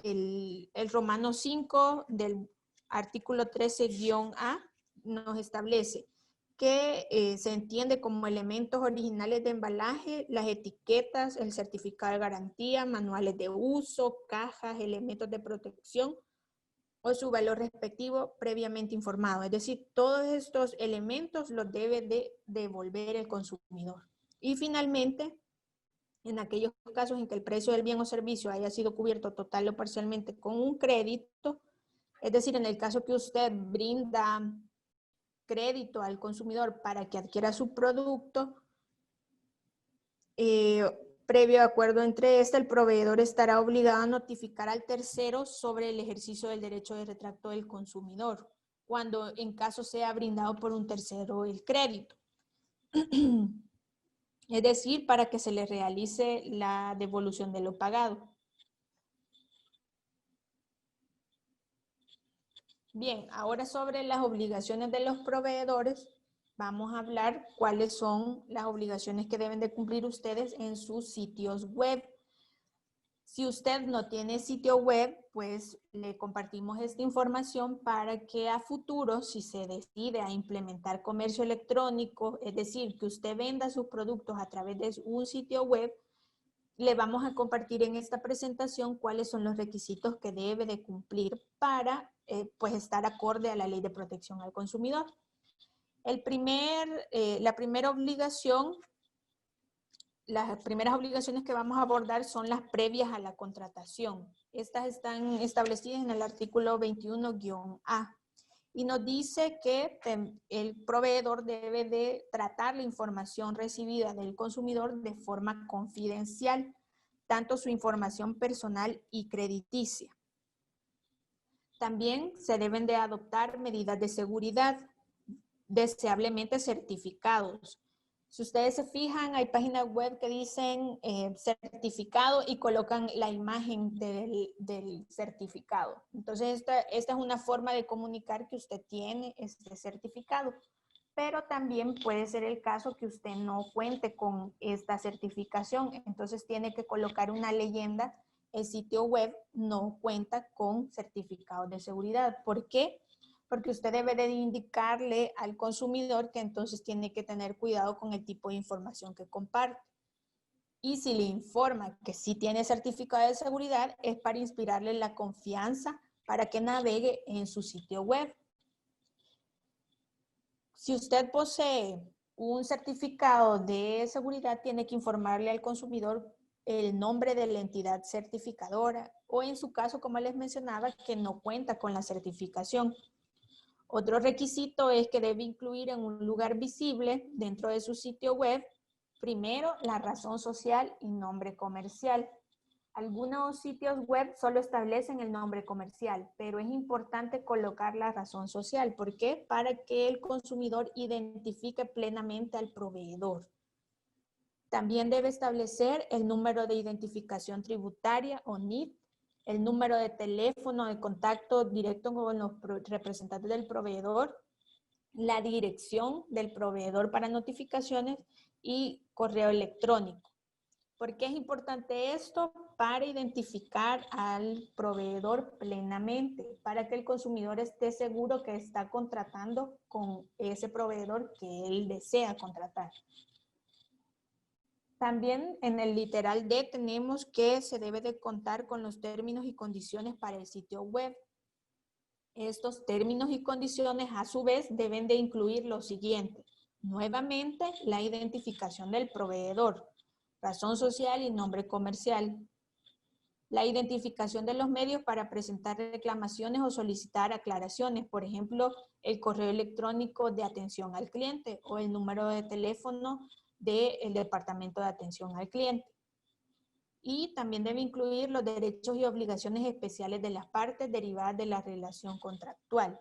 el Romano 5 del artículo 13-A, nos establece que se entiende como elementos originales de embalaje, las etiquetas, el certificado de garantía, manuales de uso, cajas, elementos de protección o su valor respectivo previamente informado. Es decir, todos estos elementos los debe de devolver el consumidor. Y finalmente, en aquellos casos en que el precio del bien o servicio haya sido cubierto total o parcialmente con un crédito, es decir, en el caso que usted brinda crédito al consumidor para que adquiera su producto, previo acuerdo entre el proveedor estará obligado a notificar al tercero sobre el ejercicio del derecho de retracto del consumidor, cuando en caso sea brindado por un tercero el crédito. Es decir, para que se le realice la devolución de lo pagado. Bien, ahora sobre las obligaciones de los proveedores, vamos a hablar cuáles son las obligaciones que deben de cumplir ustedes en sus sitios web. Si usted no tiene sitio web, pues le compartimos esta información para que a futuro, si se decide a implementar comercio electrónico, es decir, que usted venda sus productos a través de un sitio web, le vamos a compartir en esta presentación cuáles son los requisitos que debe de cumplir para pues estar acorde a la Ley de Protección al Consumidor. La primera obligación, las primeras obligaciones que vamos a abordar son las previas a la contratación. Estas están establecidas en el artículo 21-A y nos dice que el proveedor debe de tratar la información recibida del consumidor de forma confidencial, tanto su información personal y crediticia. También se deben de adoptar medidas de seguridad, deseablemente certificados. Si ustedes se fijan, hay páginas web que dicen certificado y colocan la imagen del certificado. Entonces, esta es una forma de comunicar que usted tiene este certificado. Pero también puede ser el caso que usted no cuente con esta certificación. Entonces, tiene que colocar una leyenda. El sitio web no cuenta con certificado de seguridad. ¿Por qué? Porque usted debe de indicarle al consumidor que entonces tiene que tener cuidado con el tipo de información que comparte. Y si le informa que sí tiene certificado de seguridad, es para inspirarle la confianza para que navegue en su sitio web. Si usted posee un certificado de seguridad, tiene que informarle al consumidor el nombre de la entidad certificadora o en su caso, como les mencionaba, que no cuenta con la certificación. Otro requisito es que debe incluir en un lugar visible dentro de su sitio web, primero, la razón social y nombre comercial. Algunos sitios web solo establecen el nombre comercial, pero es importante colocar la razón social. ¿Por qué? Para que el consumidor identifique plenamente al proveedor. También debe establecer el número de identificación tributaria o NIT, el número de teléfono de contacto directo con los representantes del proveedor, la dirección del proveedor para notificaciones y correo electrónico. ¿Por qué es importante esto? Para identificar al proveedor plenamente, para que el consumidor esté seguro que está contratando con ese proveedor que él desea contratar. También en el literal D tenemos que se debe de contar con los términos y condiciones para el sitio web. Estos términos y condiciones a su vez deben de incluir lo siguiente. Nuevamente, la identificación del proveedor, razón social y nombre comercial. La identificación de los medios para presentar reclamaciones o solicitar aclaraciones, por ejemplo, el correo electrónico de atención al cliente o el número de teléfono del departamento de atención al cliente. Y también debe incluir los derechos y obligaciones especiales de las partes derivadas de la relación contractual.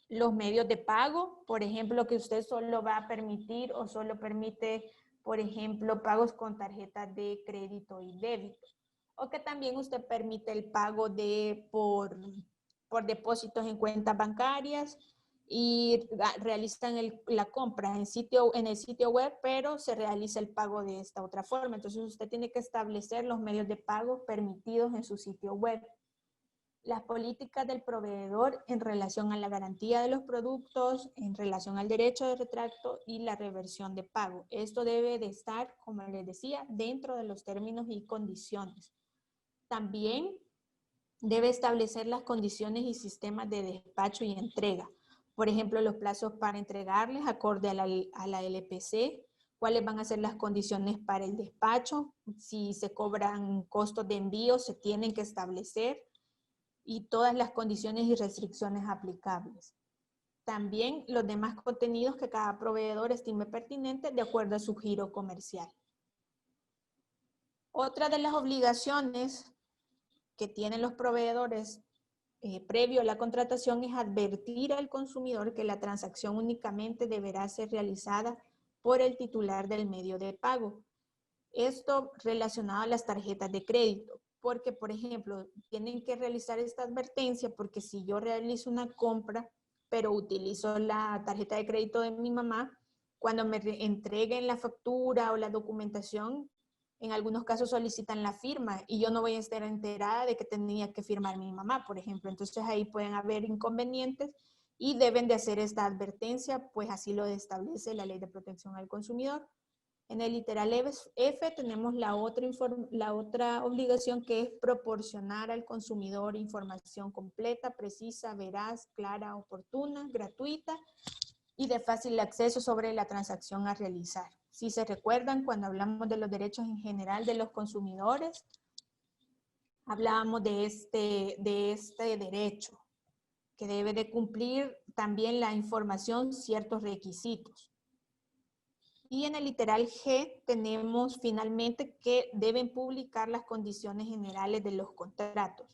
Los medios de pago, por ejemplo, que usted solo va a permitir o solo permite, por ejemplo, pagos con tarjetas de crédito y débito. O que también usted permite el pago por depósitos en cuentas bancarias y realizan la compra en el sitio web, pero se realiza el pago de esta otra forma. Entonces usted tiene que establecer los medios de pago permitidos en su sitio web. Las políticas del proveedor en relación a la garantía de los productos, en relación al derecho de retracto y la reversión de pago. Esto debe de estar, como les decía, dentro de los términos y condiciones. También debe establecer las condiciones y sistemas de despacho y entrega. Por ejemplo, los plazos para entregarles acorde a la LPC, cuáles van a ser las condiciones para el despacho, si se cobran costos de envío, se tienen que establecer, y todas las condiciones y restricciones aplicables. También los demás contenidos que cada proveedor estime pertinentes de acuerdo a su giro comercial. Otra de las obligaciones que tienen los proveedores previo a la contratación es advertir al consumidor que la transacción únicamente deberá ser realizada por el titular del medio de pago. Esto relacionado a las tarjetas de crédito, porque por ejemplo, tienen que realizar esta advertencia porque si yo realizo una compra, pero utilizo la tarjeta de crédito de mi mamá, cuando me entreguen la factura o la documentación, en algunos casos solicitan la firma y yo no voy a estar enterada de que tenía que firmar mi mamá, por ejemplo. Entonces ahí pueden haber inconvenientes y deben de hacer esta advertencia, pues así lo establece la Ley de Protección al Consumidor. En el literal F tenemos la otra obligación que es proporcionar al consumidor información completa, precisa, veraz, clara, oportuna, gratuita y de fácil acceso sobre la transacción a realizar. Si se recuerdan, cuando hablamos de los derechos en general de los consumidores, hablábamos de este derecho, que debe de cumplir también la información ciertos requisitos. Y en el literal G tenemos finalmente que deben publicar las condiciones generales de los contratos.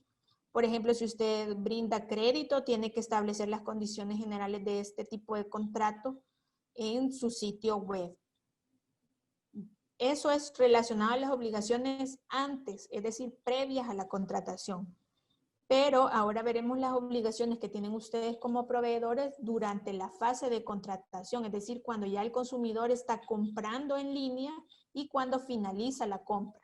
Por ejemplo, si usted brinda crédito, tiene que establecer las condiciones generales de este tipo de contrato. en su sitio web. Eso es relacionado a las obligaciones antes, es decir, previas a la contratación. Pero ahora veremos las obligaciones que tienen ustedes como proveedores durante la fase de contratación, es decir, cuando ya el consumidor está comprando en línea y cuando finaliza la compra.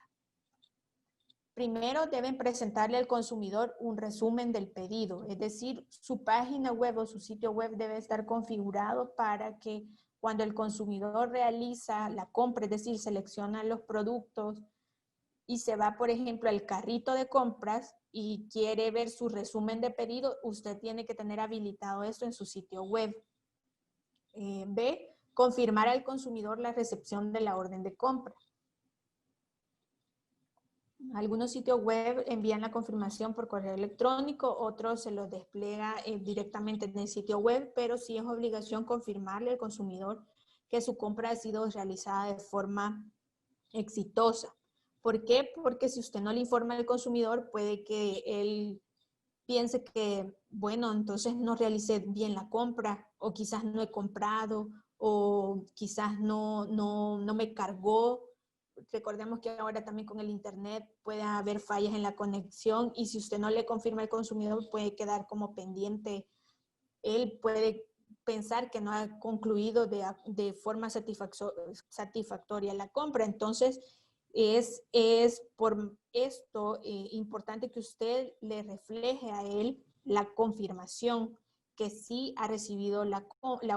Primero deben presentarle al consumidor un resumen del pedido, es decir, su página web o su sitio web debe estar configurado para que cuando el consumidor realiza la compra, es decir, selecciona los productos y se va, por ejemplo, al carrito de compras y quiere ver su resumen de pedido, usted tiene que tener habilitado esto en su sitio web. B, confirmar al consumidor la recepción de la orden de compra. Algunos sitios web envían la confirmación por correo electrónico, otros se los despliega directamente en el sitio web, pero sí es obligación confirmarle al consumidor que su compra ha sido realizada de forma exitosa. ¿Por qué? Porque si usted no le informa al consumidor, puede que él piense que, bueno, entonces no realicé bien la compra, o quizás no he comprado, o quizás no me cargó. Recordemos que ahora también con el internet puede haber fallas en la conexión y si usted no le confirma al consumidor puede quedar como pendiente. Él puede pensar que no ha concluido de forma satisfactoria la compra. Entonces, es por esto importante que usted le refleje a él la confirmación que sí ha recibido la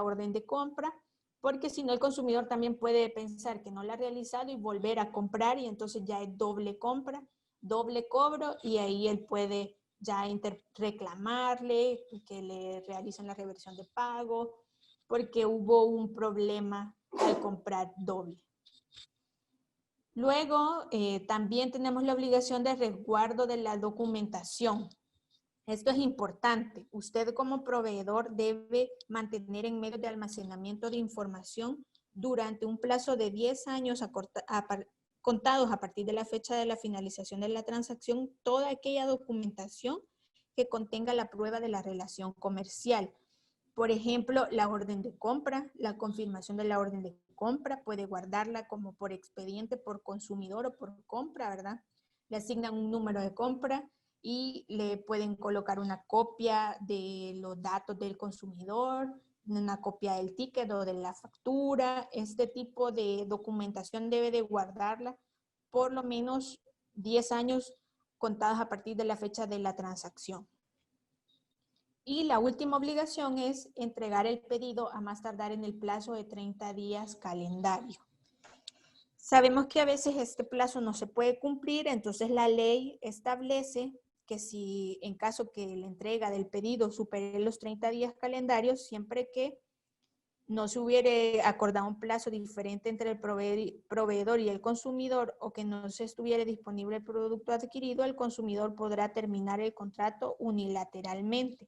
orden de compra, porque si no el consumidor también puede pensar que no la ha realizado y volver a comprar y entonces ya es doble compra, doble cobro y ahí él puede ya reclamarle que le realicen la reversión de pago porque hubo un problema al comprar doble. Luego, también tenemos la obligación de resguardo de la documentación. Esto es importante. Usted como proveedor debe mantener en medios de almacenamiento de información durante un plazo de 10 años contados a partir de la fecha de la finalización de la transacción toda aquella documentación que contenga la prueba de la relación comercial. Por ejemplo, la orden de compra, la confirmación de la orden de compra, puede guardarla como por expediente, por consumidor o por compra, ¿verdad? Le asignan un número de compra y le pueden colocar una copia de los datos del consumidor, una copia del ticket o de la factura. Este tipo de documentación debe de guardarla por lo menos 10 años contados a partir de la fecha de la transacción. Y la última obligación es entregar el pedido a más tardar en el plazo de 30 días calendario. Sabemos que a veces este plazo no se puede cumplir, entonces la ley establece que si en caso que la entrega del pedido supere los 30 días calendarios, siempre que no se hubiere acordado un plazo diferente entre el proveedor y el consumidor o que no se estuviera disponible el producto adquirido, el consumidor podrá terminar el contrato unilateralmente.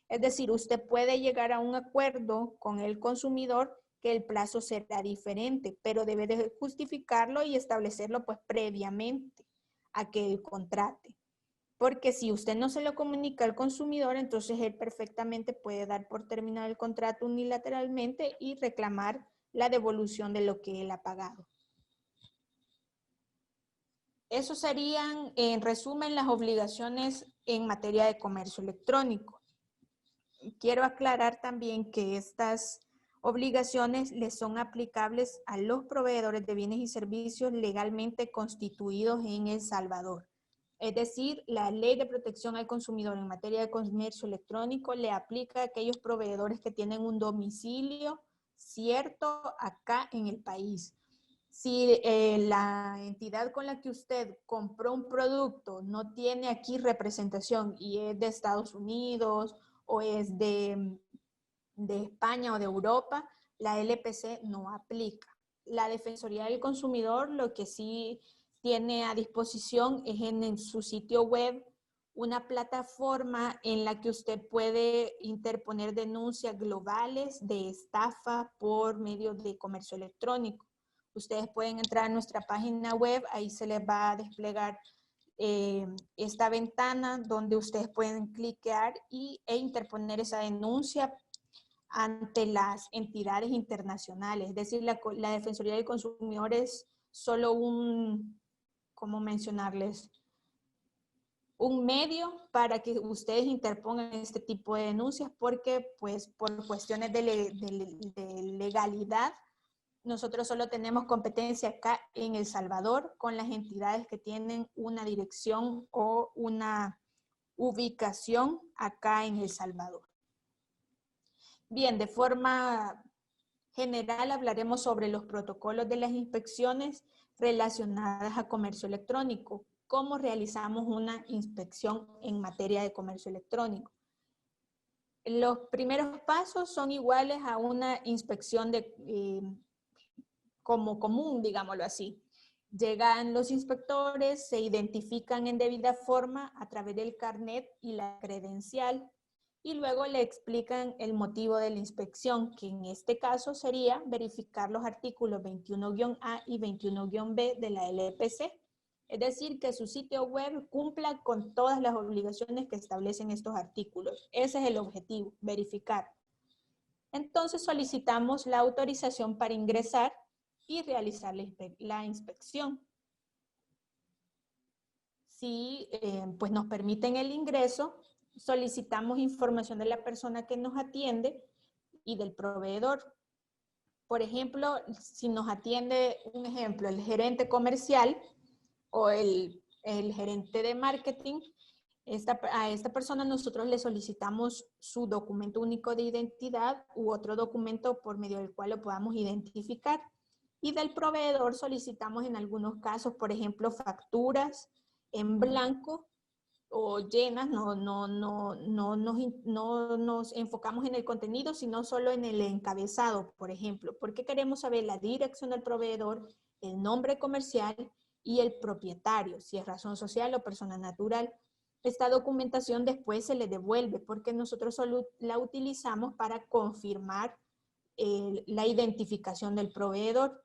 Es decir, usted puede llegar a un acuerdo con el consumidor que el plazo será diferente, pero debe de justificarlo y establecerlo pues previamente a que él contrate. Porque si usted no se lo comunica al consumidor, entonces él perfectamente puede dar por terminado el contrato unilateralmente y reclamar la devolución de lo que él ha pagado. Eso serían, en resumen, las obligaciones en materia de comercio electrónico. Quiero aclarar también que estas obligaciones les son aplicables a los proveedores de bienes y servicios legalmente constituidos en El Salvador. Es decir, la Ley de Protección al Consumidor en materia de comercio electrónico le aplica a aquellos proveedores que tienen un domicilio cierto acá en el país. Si la entidad con la que usted compró un producto no tiene aquí representación y es de Estados Unidos o es de España o de Europa, la LPC no aplica. La Defensoría del Consumidor lo que sí tiene a disposición es en su sitio web una plataforma en la que usted puede interponer denuncias globales de estafa por medio de comercio electrónico. Ustedes pueden entrar a nuestra página web, ahí se les va a desplegar esta ventana donde ustedes pueden cliquear e interponer esa denuncia ante las entidades internacionales. Es decir, la Defensoría del Consumidor es solo un, ¿cómo mencionarles? Un medio para que ustedes interpongan este tipo de denuncias, porque pues por cuestiones de legalidad, nosotros solo tenemos competencia acá en El Salvador con las entidades que tienen una dirección o una ubicación acá en El Salvador. Bien, de forma general hablaremos sobre los protocolos de las inspecciones relacionadas a comercio electrónico. ¿Cómo realizamos una inspección en materia de comercio electrónico? Los primeros pasos son iguales a una inspección como común, digámoslo así. Llegan los inspectores, se identifican en debida forma a través del carnet y la credencial, y luego le explican el motivo de la inspección, que en este caso sería verificar los artículos 21-A y 21-B de la LPC. Es decir, que su sitio web cumpla con todas las obligaciones que establecen estos artículos. Ese es el objetivo, verificar. Entonces solicitamos la autorización para ingresar y realizar la inspección. Si pues nos permiten el ingreso, solicitamos información de la persona que nos atiende y del proveedor. Por ejemplo, si nos atiende, un ejemplo, el gerente comercial o el gerente de marketing, a esta persona nosotros le solicitamos su documento único de identidad u otro documento por medio del cual lo podamos identificar. Y del proveedor solicitamos en algunos casos, por ejemplo, facturas en blanco o llenas. No nos enfocamos en el contenido, sino solo en el encabezado, por ejemplo. Porque queremos saber la dirección del proveedor, el nombre comercial y el propietario, si es razón social o persona natural. Esta documentación después se le devuelve porque nosotros solo la utilizamos para confirmar la identificación del proveedor.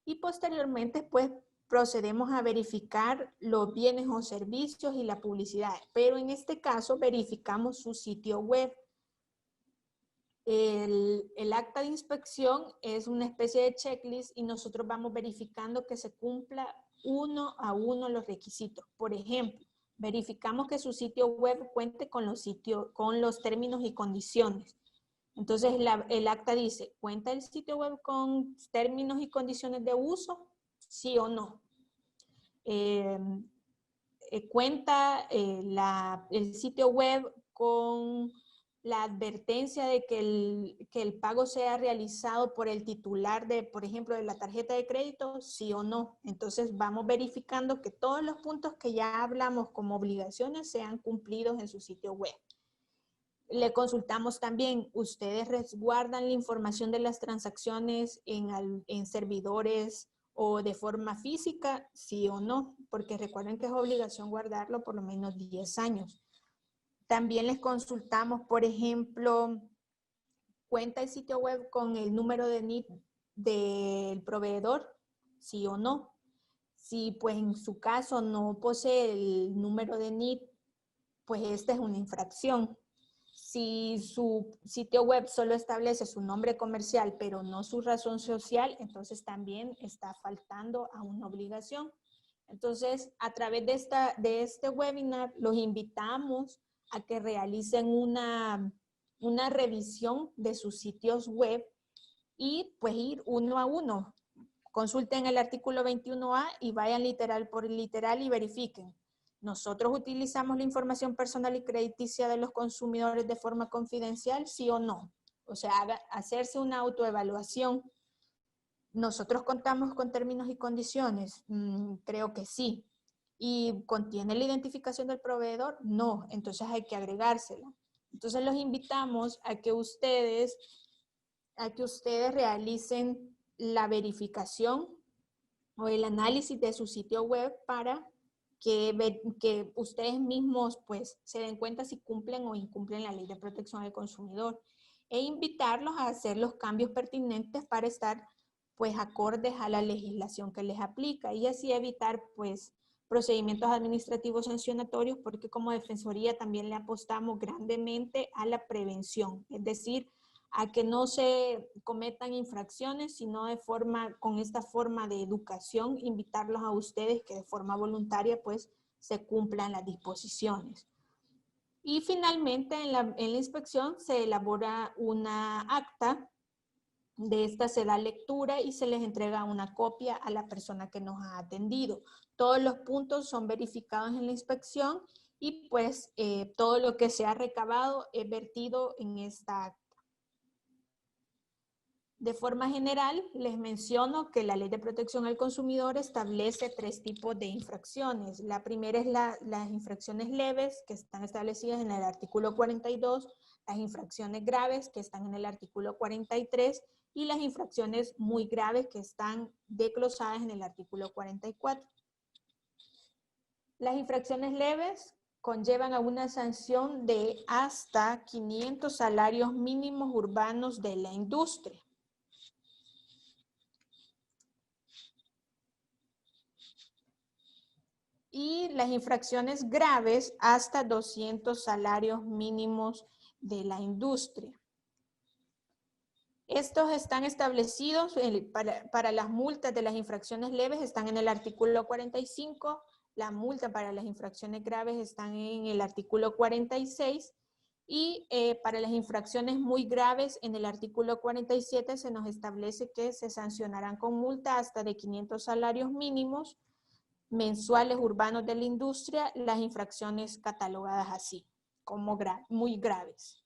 Y posteriormente, pues, procedemos a verificar los bienes o servicios y la publicidad. Pero en este caso, verificamos su sitio web. El acta de inspección es una especie de checklist y nosotros vamos verificando que se cumpla uno a uno los requisitos. Por ejemplo, verificamos que su sitio web cuente con los términos y condiciones. Entonces, el acta dice, ¿cuenta el sitio web con términos y condiciones de uso? ¿Sí o no? ¿Cuenta el sitio web con la advertencia de que el pago sea realizado por el titular de, por ejemplo, de la tarjeta de crédito? ¿Sí o no? Entonces, vamos verificando que todos los puntos que ya hablamos como obligaciones sean cumplidos en su sitio web. Le consultamos también, ¿ustedes resguardan la información de las transacciones en servidores o de forma física? ¿Sí o no? Porque recuerden que es obligación guardarlo por lo menos 10 años. También les consultamos, por ejemplo, ¿cuenta el sitio web con el número de NIT del proveedor? ¿Sí o no? Si pues en su caso no posee el número de NIT, pues esta es una infracción. Si su sitio web solo establece su nombre comercial, pero no su razón social, entonces también está faltando a una obligación. Entonces, a través de este webinar, los invitamos a que realicen una revisión de sus sitios web y pues ir uno a uno. Consulten el artículo 21A y vayan literal por literal y verifiquen. ¿Nosotros utilizamos la información personal y crediticia de los consumidores de forma confidencial, sí o no? O sea, hacerse una autoevaluación. ¿Nosotros contamos con términos y condiciones? Creo que sí. ¿Y contiene la identificación del proveedor? No, entonces hay que agregársela. Entonces los invitamos a que ustedes realicen la verificación o el análisis de su sitio web para que ustedes mismos pues se den cuenta si cumplen o incumplen la Ley de Protección al Consumidor, e invitarlos a hacer los cambios pertinentes para estar pues acordes a la legislación que les aplica y así evitar pues procedimientos administrativos sancionatorios, porque como Defensoría también le apostamos grandemente a la prevención, es decir, a que no se cometan infracciones, sino con esta forma de educación, invitarlos a ustedes que de forma voluntaria pues se cumplan las disposiciones. Y finalmente en la inspección se elabora una acta. De esta se da lectura y se les entrega una copia a la persona que nos ha atendido. Todos los puntos son verificados en la inspección y pues todo lo que se ha recabado es vertido en esta acta. De forma general, les menciono que la Ley de Protección al Consumidor establece 3 tipos de infracciones. La primera es las infracciones leves, que están establecidas en el artículo 42, las infracciones graves, que están en el artículo 43, y las infracciones muy graves, que están desglosadas en el artículo 44. Las infracciones leves conllevan a una sanción de hasta 500 salarios mínimos urbanos de la industria. Y las infracciones graves hasta 200 salarios mínimos de la industria. Estos están establecidos para las multas de las infracciones leves, están en el artículo 45, la multa para las infracciones graves están en el artículo 46 y para las infracciones muy graves en el artículo 47 se nos establece que se sancionarán con multa hasta de 500 salarios mínimos mensuales urbanos de la industria las infracciones catalogadas así, como muy graves.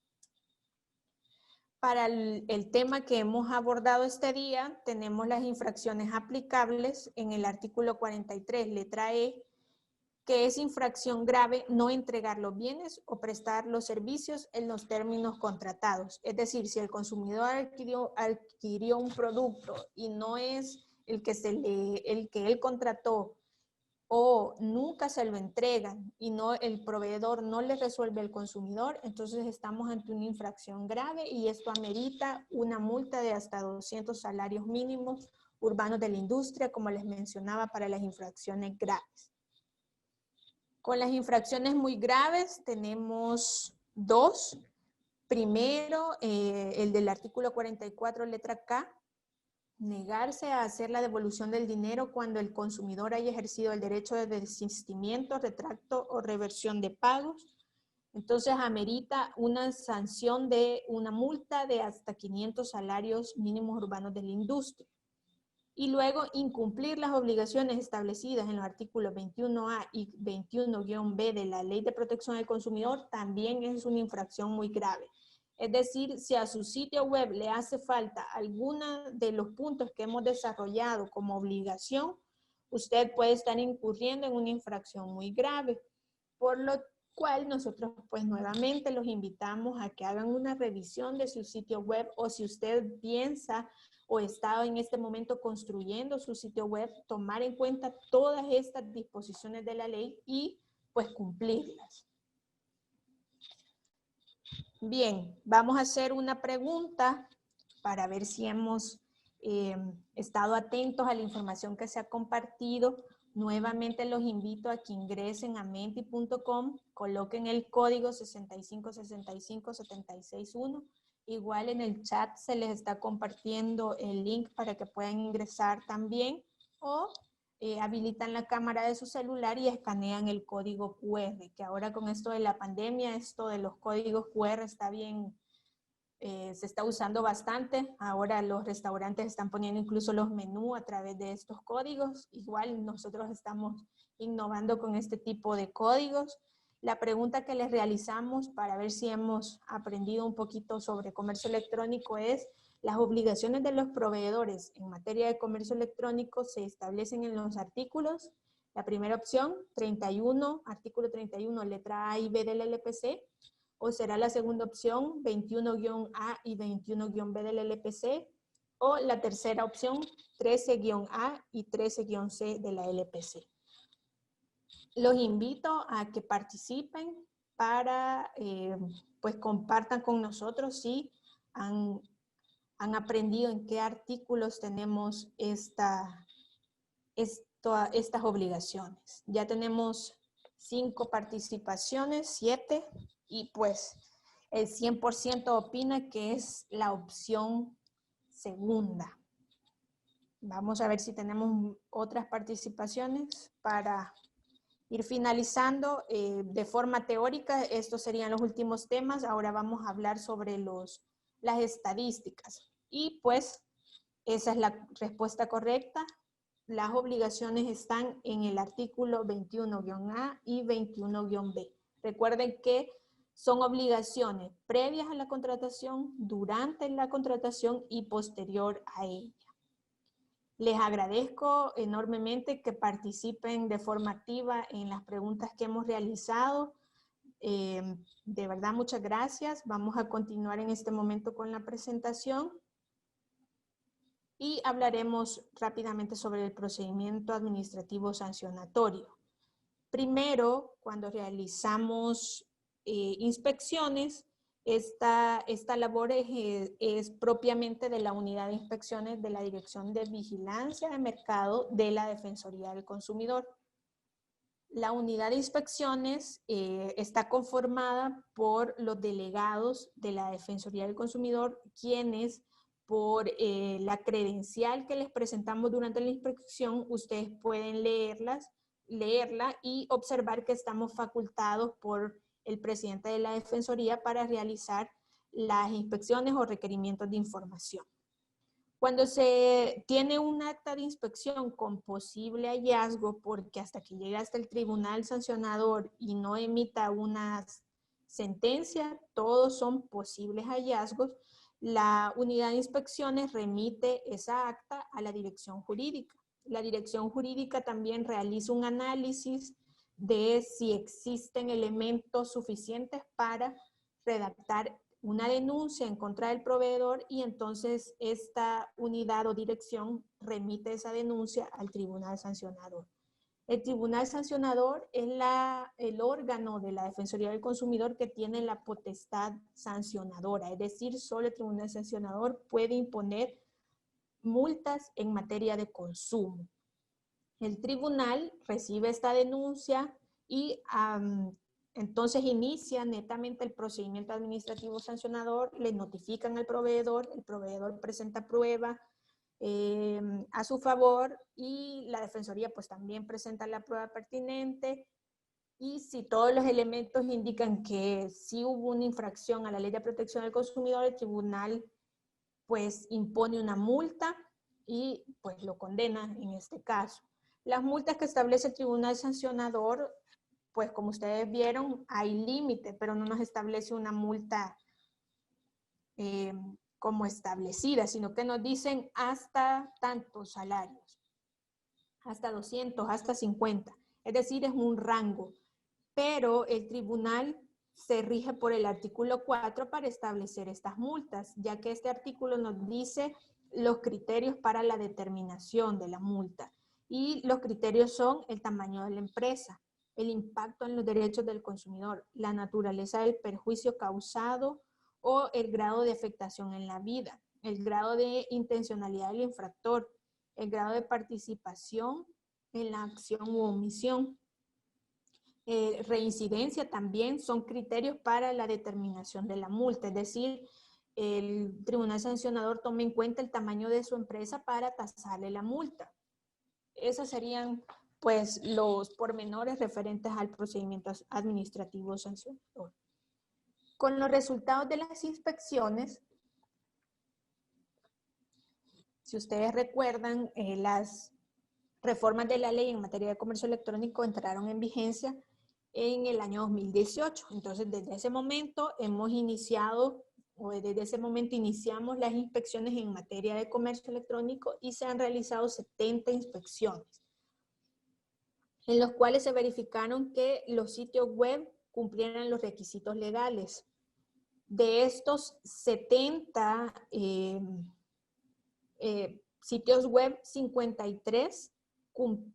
Para el tema que hemos abordado este día, tenemos las infracciones aplicables en el artículo 43, letra E, que es infracción grave no entregar los bienes o prestar los servicios en los términos contratados. Es decir, si el consumidor adquirió un producto y no es el que él contrató, o nunca se lo entregan y el proveedor no le resuelve al consumidor, entonces estamos ante una infracción grave y esto amerita una multa de hasta 200 salarios mínimos urbanos de la industria, como les mencionaba, para las infracciones graves. Con las infracciones muy graves tenemos 2. Primero, el del artículo 44, letra K, negarse a hacer la devolución del dinero cuando el consumidor haya ejercido el derecho de desistimiento, retracto o reversión de pagos. Entonces amerita una sanción de una multa de hasta 500 salarios mínimos urbanos de la industria. Y luego incumplir las obligaciones establecidas en los artículos 21A y 21-B de la Ley de Protección al Consumidor también es una infracción muy grave. Es decir, si a su sitio web le hace falta alguna de los puntos que hemos desarrollado como obligación, usted puede estar incurriendo en una infracción muy grave. Por lo cual nosotros pues nuevamente los invitamos a que hagan una revisión de su sitio web, o si usted piensa o está en este momento construyendo su sitio web, tomar en cuenta todas estas disposiciones de la ley y pues cumplirlas. Bien, vamos a hacer una pregunta para ver si hemos estado atentos a la información que se ha compartido. Nuevamente los invito a que ingresen a menti.com, coloquen el código 6565761. Igual en el chat se les está compartiendo el link para que puedan ingresar también, o habilitan la cámara de su celular y escanean el código QR, que ahora con esto de la pandemia, esto de los códigos QR está bien, se está usando bastante. Ahora los restaurantes están poniendo incluso los menús a través de estos códigos. Igual nosotros estamos innovando con este tipo de códigos. La pregunta que les realizamos para ver si hemos aprendido un poquito sobre comercio electrónico es: las obligaciones de los proveedores en materia de comercio electrónico se establecen en los artículos. La primera opción, 31, artículo 31, letra A y B del LPC, o será la segunda opción, 21-A y 21-B del LPC, o la tercera opción, 13-A y 13-C de la LPC. Los invito a que participen para, pues compartan con nosotros si han aprendido en qué artículos tenemos estas obligaciones. Ya tenemos 5 participaciones, 7, y pues El 100% opina que es la opción segunda. Vamos a ver si tenemos otras participaciones para ir finalizando. De forma teórica, estos serían los últimos temas. Ahora vamos a hablar sobre las estadísticas. Y pues, esa es la respuesta correcta. Las obligaciones están en el artículo 21-A y 21-B. Recuerden que son obligaciones previas a la contratación, durante la contratación y posterior a ella. Les agradezco enormemente que participen de forma activa en las preguntas que hemos realizado. De verdad, muchas gracias. Vamos a continuar en este momento con la presentación y hablaremos rápidamente sobre el procedimiento administrativo sancionatorio. Primero, cuando realizamos inspecciones, esta labor es propiamente de la unidad de inspecciones de la Dirección de Vigilancia de Mercado de la Defensoría del Consumidor. La unidad de inspecciones está conformada por los delegados de la Defensoría del Consumidor, quienes por la credencial que les presentamos durante la inspección, ustedes pueden leerla y observar que estamos facultados por el presidente de la Defensoría para realizar las inspecciones o requerimientos de información. Cuando se tiene un acta de inspección con posible hallazgo, porque hasta que llegue hasta el tribunal sancionador y no emita una sentencia, todos son posibles hallazgos, la unidad de inspecciones remite esa acta a la dirección jurídica. La dirección jurídica también realiza un análisis de si existen elementos suficientes para redactar una denuncia en contra del proveedor y entonces esta unidad o dirección remite esa denuncia al tribunal sancionador. El tribunal sancionador es el órgano de la Defensoría del Consumidor que tiene la potestad sancionadora, es decir, solo el tribunal sancionador puede imponer multas en materia de consumo. El tribunal recibe esta denuncia y entonces inicia netamente el procedimiento administrativo sancionador, le notifican al proveedor, el proveedor presenta prueba a su favor y la Defensoría pues también presenta la prueba pertinente y si todos los elementos indican que sí hubo una infracción a la Ley de Protección del Consumidor, el tribunal pues impone una multa y pues lo condena en este caso. Las multas que establece el tribunal sancionador, pues como ustedes vieron, hay límite, pero no nos establece una multa como establecida, sino que nos dicen hasta tantos salarios, hasta 200, hasta 50. Es decir, es un rango, pero el tribunal se rige por el artículo 4 para establecer estas multas, ya que este artículo nos dice los criterios para la determinación de la multa. Y los criterios son el tamaño de la empresa, el impacto en los derechos del consumidor, la naturaleza del perjuicio causado o el grado de afectación en la vida, el grado de intencionalidad del infractor, el grado de participación en la acción u omisión. Reincidencia también son criterios para la determinación de la multa, es decir, el tribunal sancionador toma en cuenta el tamaño de su empresa para tasarle la multa. Esos serían pues los pormenores referentes al procedimiento administrativo sancionador. Con los resultados de las inspecciones, si ustedes recuerdan, las reformas de la ley en materia de comercio electrónico entraron en vigencia en el año 2018. Entonces, desde ese momento hemos iniciado, o desde ese momento iniciamos las inspecciones en materia de comercio electrónico y se han realizado 70 inspecciones, en los cuales se verificaron que los sitios web cumplieran los requisitos legales. De estos 70 sitios web, 53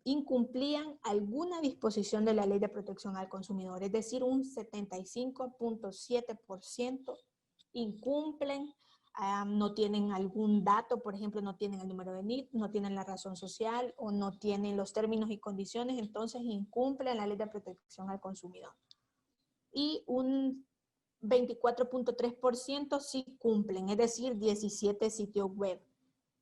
incumplían alguna disposición de la Ley de Protección al Consumidor, es decir, un 75.7% incumplen, no tienen algún dato, por ejemplo, no tienen el número de NIT, no tienen la razón social o no tienen los términos y condiciones, entonces incumplen la Ley de Protección al Consumidor. Y un 24.3% sí cumplen, es decir, 17 sitios web.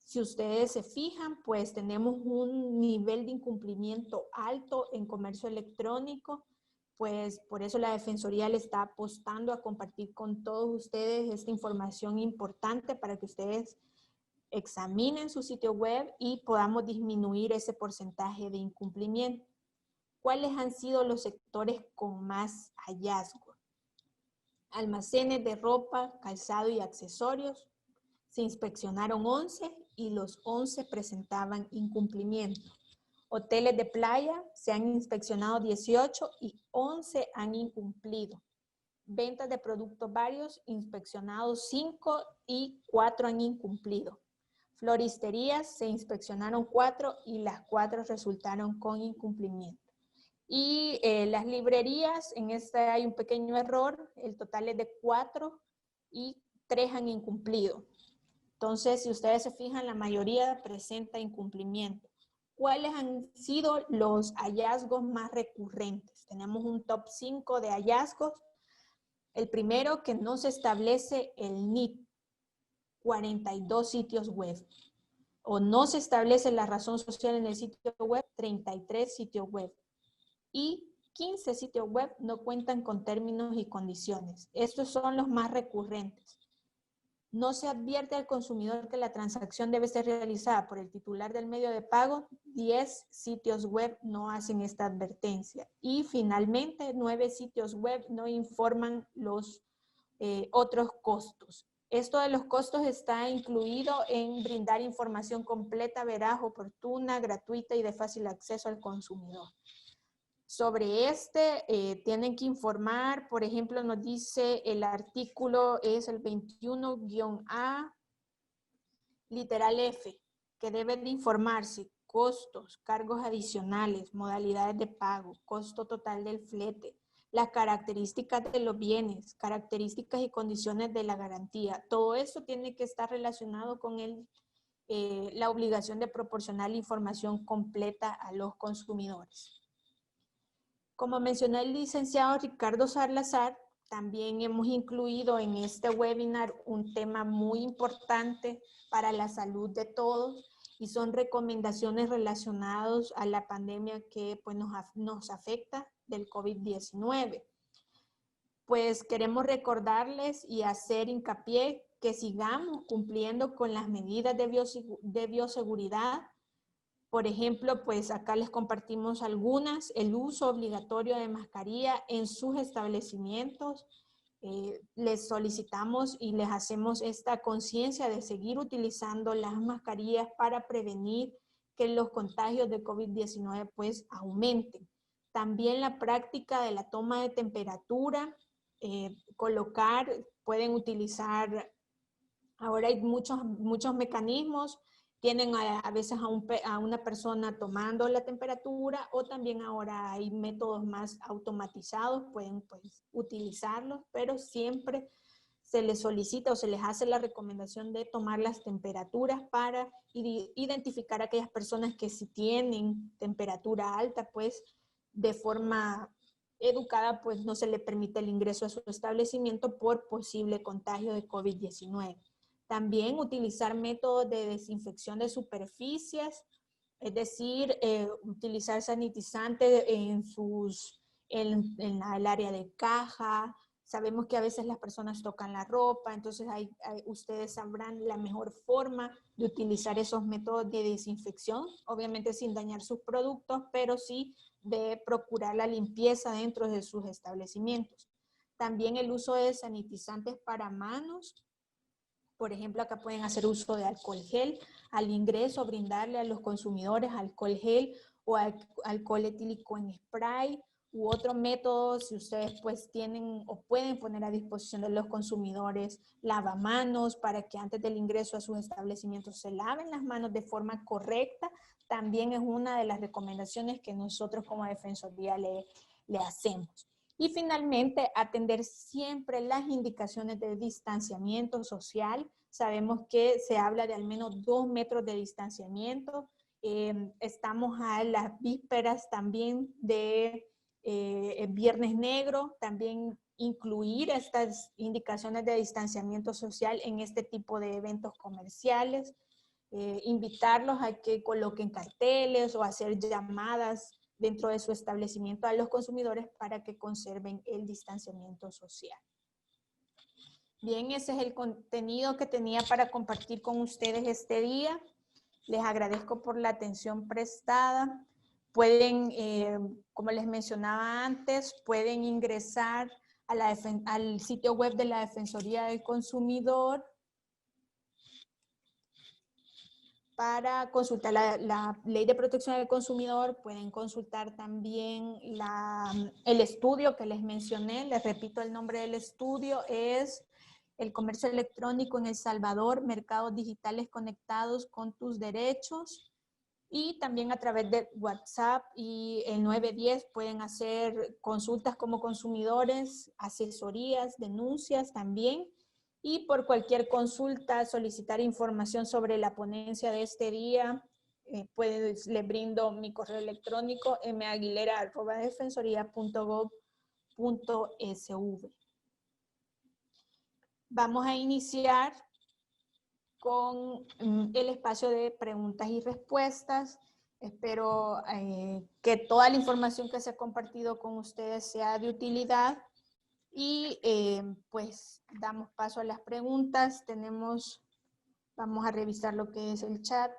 Si ustedes se fijan, pues tenemos un nivel de incumplimiento alto en comercio electrónico, pues por eso la Defensoría le está apostando a compartir con todos ustedes esta información importante para que ustedes examinen su sitio web y podamos disminuir ese porcentaje de incumplimiento. ¿Cuáles han sido los sectores con más hallazgos? Almacenes de ropa, calzado y accesorios. Se inspeccionaron 11 y los 11 presentaban incumplimiento. Hoteles de playa se han inspeccionado 18 y 11 han incumplido. Ventas de productos varios, inspeccionados 5 y 4 han incumplido. Floristerías se inspeccionaron 4 y las 4 resultaron con incumplimiento. Y las librerías, en esta hay un pequeño error, el total es de 4 y 3 han incumplido. Entonces, si ustedes se fijan, la mayoría presenta incumplimiento. ¿Cuáles han sido los hallazgos más recurrentes? Tenemos un top 5 de hallazgos. El primero, que no se establece el NIT, 42 sitios web. O no se establece la razón social en el sitio web, 33 sitios web. Y 15 sitios web no cuentan con términos y condiciones. Estos son los más recurrentes. No se advierte al consumidor que la transacción debe ser realizada por el titular del medio de pago. 10 sitios web no hacen esta advertencia. Y finalmente, 9 sitios web no informan los otros costos. Esto de los costos está incluido en brindar información completa, veraz, oportuna, gratuita y de fácil acceso al consumidor. Sobre tienen que informar, por ejemplo, nos dice el artículo es el 21-A, literal F, que deben de informarse costos, cargos adicionales, modalidades de pago, costo total del flete, las características de los bienes, características y condiciones de la garantía. Todo eso tiene que estar relacionado con la obligación de proporcionar la información completa a los consumidores. Como mencionó el licenciado Ricardo Salazar, también hemos incluido en este webinar un tema muy importante para la salud de todos y son recomendaciones relacionadas a la pandemia que pues, nos afecta del COVID-19. Pues queremos recordarles y hacer hincapié que sigamos cumpliendo con las medidas de bioseguridad. Por ejemplo, pues acá les compartimos algunas, el uso obligatorio de mascarilla en sus establecimientos. Les solicitamos y les hacemos esta conciencia de seguir utilizando las mascarillas para prevenir que los contagios de COVID-19 pues aumenten. También la práctica de la toma de temperatura, pueden utilizar, ahora hay muchos mecanismos. Tienen a veces a una persona tomando la temperatura o también ahora hay métodos más automatizados, pueden pues, utilizarlos, pero siempre se les solicita o se les hace la recomendación de tomar las temperaturas para identificar a aquellas personas que si tienen temperatura alta, pues de forma educada, pues no se le permite el ingreso a su establecimiento por posible contagio de COVID-19. También utilizar métodos de desinfección de superficies, es decir, utilizar sanitizantes en el área de caja. Sabemos que a veces las personas tocan la ropa, entonces ustedes sabrán la mejor forma de utilizar esos métodos de desinfección, obviamente sin dañar sus productos, pero sí de procurar la limpieza dentro de sus establecimientos. También el uso de sanitizantes para manos. Por ejemplo, acá pueden hacer uso de alcohol gel. Al ingreso, brindarle a los consumidores alcohol gel o alcohol etílico en spray u otro método, si ustedes pues tienen o pueden poner a disposición de los consumidores lavamanos para que antes del ingreso a sus establecimientos se laven las manos de forma correcta. También es una de las recomendaciones que nosotros como Defensoría le hacemos. Y finalmente, atender siempre las indicaciones de distanciamiento social. Sabemos que se habla de al menos 2 metros de distanciamiento. Estamos a las vísperas también de Viernes Negro, también incluir estas indicaciones de distanciamiento social en este tipo de eventos comerciales, invitarlos a que coloquen carteles o hacer llamadas dentro de su establecimiento a los consumidores para que conserven el distanciamiento social. Bien, ese es el contenido que tenía para compartir con ustedes este día. Les agradezco por la atención prestada. Pueden, como les mencionaba antes, pueden ingresar a al sitio web de la Defensoría del Consumidor para consultar la Ley de Protección del Consumidor. Pueden consultar también el estudio que les mencioné. Les repito, el nombre del estudio es El comercio electrónico en El Salvador, mercados digitales conectados con tus derechos. Y también a través de WhatsApp y el 910 pueden hacer consultas como consumidores, asesorías, denuncias también. Y por cualquier consulta, solicitar información sobre la ponencia de este día, les brindo mi correo electrónico maguilera@defensoría.gov.sv. Vamos a iniciar con el espacio de preguntas y respuestas. Espero que toda la información que se ha compartido con ustedes sea de utilidad y pues damos paso a las preguntas. Vamos a revisar lo que es el chat.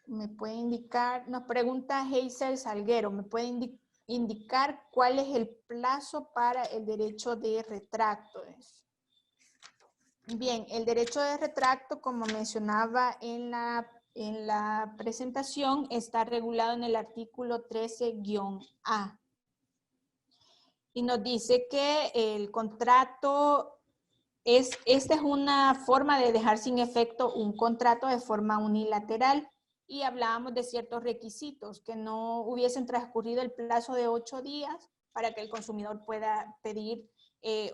Me puede indicar, nos pregunta Hazel Salguero, ¿me puede indicar cuál es el plazo para el derecho de retracto? Bien, el derecho de retracto, como mencionaba en la presentación, está regulado en el artículo 13-A. Y nos dice que el contrato esta es una forma de dejar sin efecto un contrato de forma unilateral. Y hablábamos de ciertos requisitos, que no hubiesen transcurrido el plazo de 8 días para que el consumidor pueda pedir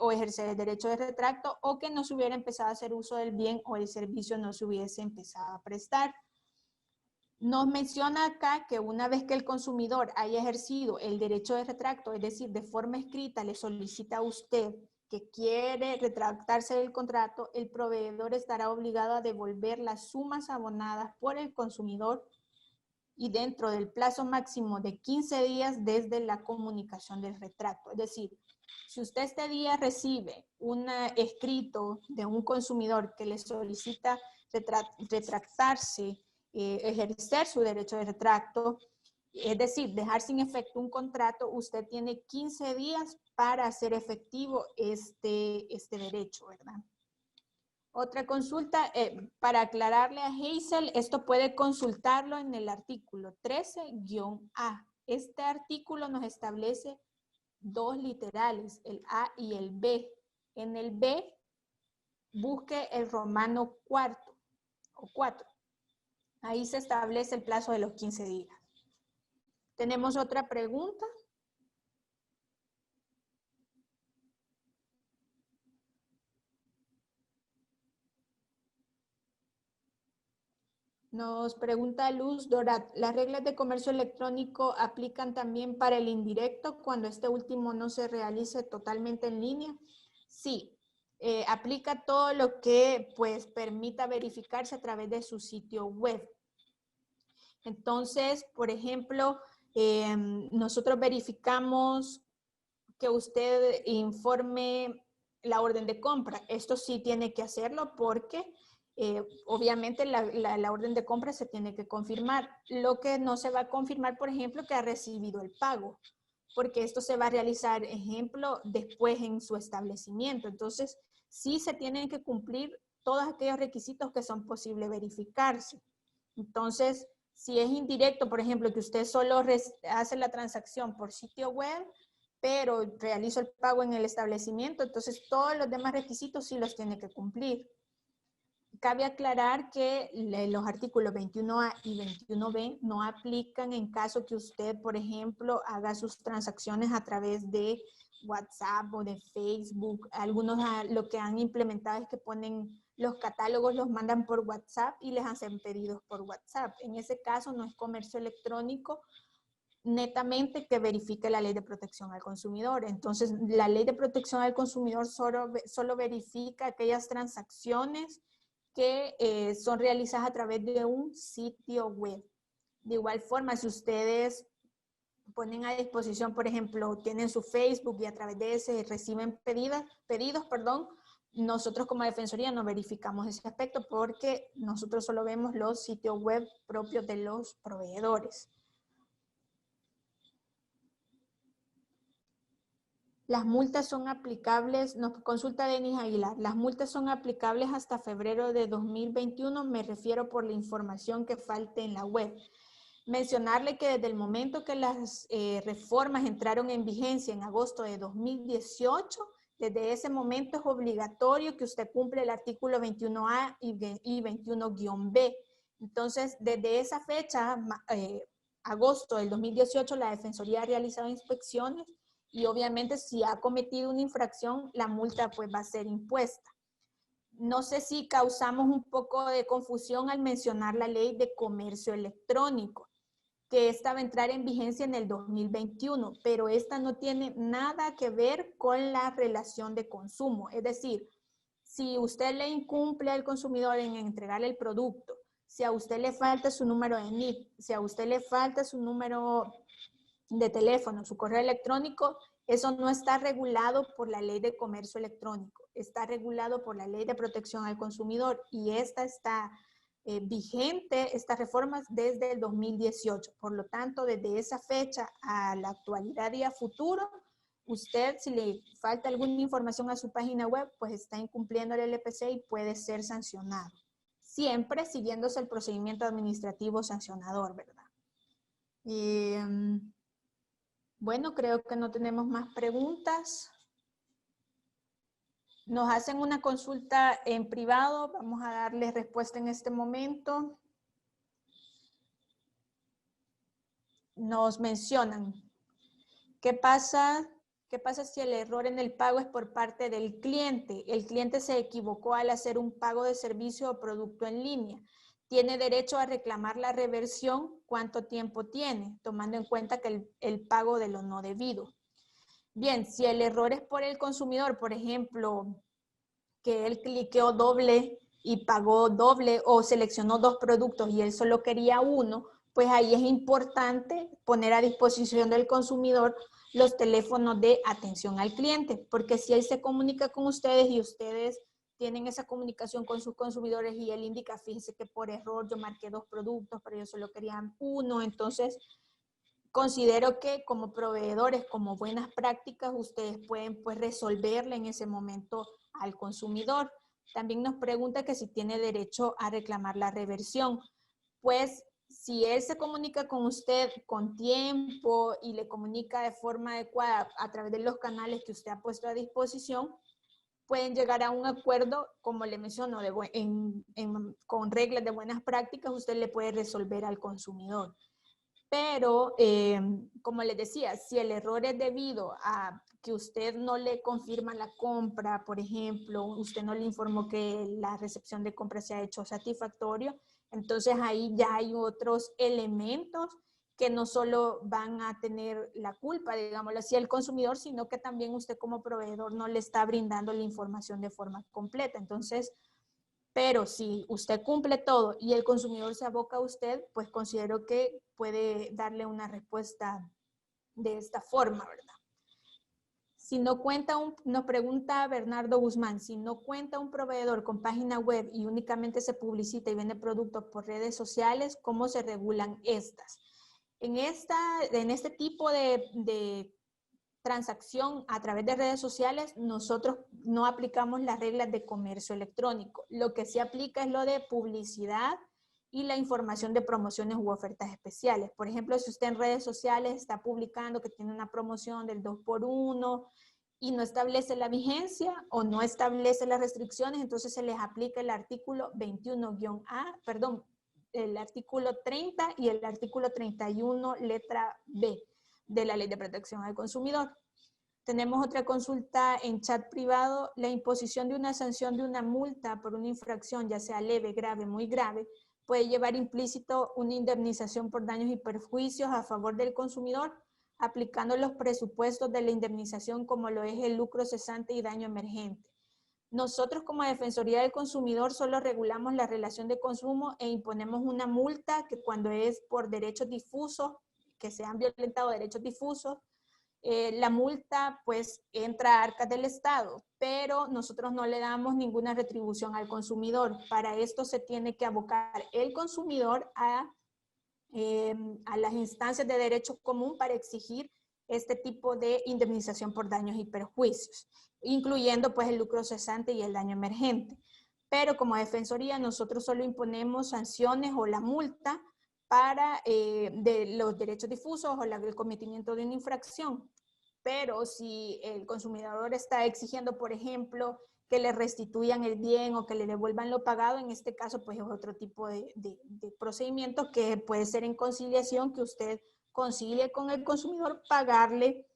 o ejercer el derecho de retracto, o que no se hubiera empezado a hacer uso del bien o el servicio no se hubiese empezado a prestar. Nos menciona acá que una vez que el consumidor haya ejercido el derecho de retracto, es decir, de forma escrita le solicita a usted que quiere retractarse del contrato, el proveedor estará obligado a devolver las sumas abonadas por el consumidor y dentro del plazo máximo de 15 días desde la comunicación del retracto. Es decir, si usted este día recibe un escrito de un consumidor que le solicita retractarse, ejercer su derecho de retracto, es decir, dejar sin efecto un contrato, usted tiene 15 días para hacer efectivo este derecho, ¿verdad? Otra consulta, para aclararle a Hazel, esto puede consultarlo en el artículo 13-A. Este artículo nos establece dos literales, el A y el B. En el B, busque el romano cuarto o 4. Ahí se establece el plazo de los 15 días. ¿Tenemos otra pregunta? Nos pregunta Luz Dorat, ¿las reglas de comercio electrónico aplican también para el indirecto cuando este último no se realice totalmente en línea? Sí, aplica todo lo que pues permita verificarse a través de su sitio web. Entonces, por ejemplo, nosotros verificamos que usted informe la orden de compra. Esto sí tiene que hacerlo porque obviamente la orden de compra se tiene que confirmar. Lo que no se va a confirmar, por ejemplo, que ha recibido el pago, porque esto se va a realizar, ejemplo, después en su establecimiento. Entonces, sí se tienen que cumplir todos aquellos requisitos que son posibles verificarse. Entonces, si es indirecto, por ejemplo, que usted solo hace la transacción por sitio web, pero realizo el pago en el establecimiento, entonces todos los demás requisitos sí los tiene que cumplir. Cabe aclarar que los artículos 21A y 21B no aplican en caso que usted, por ejemplo, haga sus transacciones a través de WhatsApp o de Facebook. Algunos lo que han implementado es que ponen los catálogos, los mandan por WhatsApp y les hacen pedidos por WhatsApp. En ese caso no es comercio electrónico netamente que verifique la ley de protección al consumidor. Entonces, la ley de protección al consumidor solo verifica aquellas transacciones que son realizadas a través de un sitio web. De igual forma, si ustedes ponen a disposición, por ejemplo, tienen su Facebook y a través de ese reciben pedidos, nosotros como Defensoría no verificamos ese aspecto porque nosotros solo vemos los sitios web propios de los proveedores. Las multas son aplicables, nos consulta Denis Aguilar, las multas son aplicables hasta febrero de 2021, me refiero por la información que falte en la web. Mencionarle que desde el momento que las reformas entraron en vigencia en agosto de 2018, desde ese momento es obligatorio que usted cumpla el artículo 21A y 21-B. Entonces, desde esa fecha, agosto del 2018, la Defensoría ha realizado inspecciones y obviamente si ha cometido una infracción, la multa pues va a ser impuesta. No sé si causamos un poco de confusión al mencionar la ley de comercio electrónico, que esta va a entrar en vigencia en el 2021, pero esta no tiene nada que ver con la relación de consumo. Es decir, si usted le incumple al consumidor en entregarle el producto, si a usted le falta su número de NIP, si a usted le falta su número de teléfono, su correo electrónico, eso no está regulado por la ley de comercio electrónico, está regulado por la ley de protección al consumidor y esta está vigente, estas reformas desde el 2018. Por lo tanto, desde esa fecha a la actualidad y a futuro, usted, si le falta alguna información a su página web, pues está incumpliendo el LPC y puede ser sancionado. Siempre siguiéndose el procedimiento administrativo sancionador, ¿verdad? Bueno, creo que no tenemos más preguntas. Nos hacen una consulta en privado, vamos a darles respuesta en este momento. Nos mencionan, ¿qué pasa si el error en el pago es por parte del cliente? El cliente se equivocó al hacer un pago de servicio o producto en línea. ¿Tiene derecho a reclamar la reversión? ¿Cuánto tiempo tiene? Tomando en cuenta que el pago de lo no debido. Bien, si el error es por el consumidor, por ejemplo, que él cliqueó doble y pagó doble o seleccionó dos productos y él solo quería uno, pues ahí es importante poner a disposición del consumidor los teléfonos de atención al cliente, porque si él se comunica con ustedes y ustedes tienen esa comunicación con sus consumidores y él indica, fíjese que por error yo marqué dos productos, pero ellos solo querían uno, entonces considero que como proveedores, como buenas prácticas, ustedes pueden pues resolverle en ese momento al consumidor. También nos pregunta que si tiene derecho a reclamar la reversión. Pues si él se comunica con usted con tiempo y le comunica de forma adecuada a través de los canales que usted ha puesto a disposición, pueden llegar a un acuerdo, como le menciono, con reglas de buenas prácticas, usted le puede resolver al consumidor. Pero, como les decía, si el error es debido a que usted no le confirma la compra, por ejemplo, usted no le informó que la recepción de compra se ha hecho satisfactorio, entonces ahí ya hay otros elementos que no solo van a tener la culpa, digámoslo así, el consumidor, sino que también usted como proveedor no le está brindando la información de forma completa. Entonces, pero si usted cumple todo y el consumidor se aboca a usted, pues considero que puede darle una respuesta de esta forma, ¿verdad? Si no cuenta nos pregunta Bernardo Guzmán, si no cuenta un proveedor con página web y únicamente se publicita y vende productos por redes sociales, ¿cómo se regulan estas? En este tipo de transacción a través de redes sociales, nosotros no aplicamos las reglas de comercio electrónico. Lo que sí aplica es lo de publicidad y la información de promociones u ofertas especiales. Por ejemplo, si usted en redes sociales está publicando que tiene una promoción del 2x1 y no establece la vigencia o no establece las restricciones, entonces se les aplica el artículo 21-A, perdón, el artículo 30 y el artículo 31, letra B de la Ley de Protección al Consumidor. Tenemos otra consulta en chat privado. La imposición de una sanción de una multa por una infracción, ya sea leve, grave, muy grave, puede llevar implícito una indemnización por daños y perjuicios a favor del consumidor, aplicando los presupuestos de la indemnización como lo es el lucro cesante y daño emergente. Nosotros como Defensoría del Consumidor solo regulamos la relación de consumo e imponemos una multa que cuando es por derechos difusos, que se han violentado derechos difusos, la multa pues entra a arcas del Estado, pero nosotros no le damos ninguna retribución al consumidor. Para esto se tiene que abocar el consumidor a las instancias de derecho común para exigir este tipo de indemnización por daños y perjuicios, incluyendo pues el lucro cesante y el daño emergente. Pero como Defensoría nosotros solo imponemos sanciones o la multa para de los derechos difusos o el cometimiento de una infracción. Pero si el consumidor está exigiendo, por ejemplo, que le restituyan el bien o que le devuelvan lo pagado, en este caso pues es otro tipo de procedimiento que puede ser en conciliación, que usted concilie con el consumidor pagarle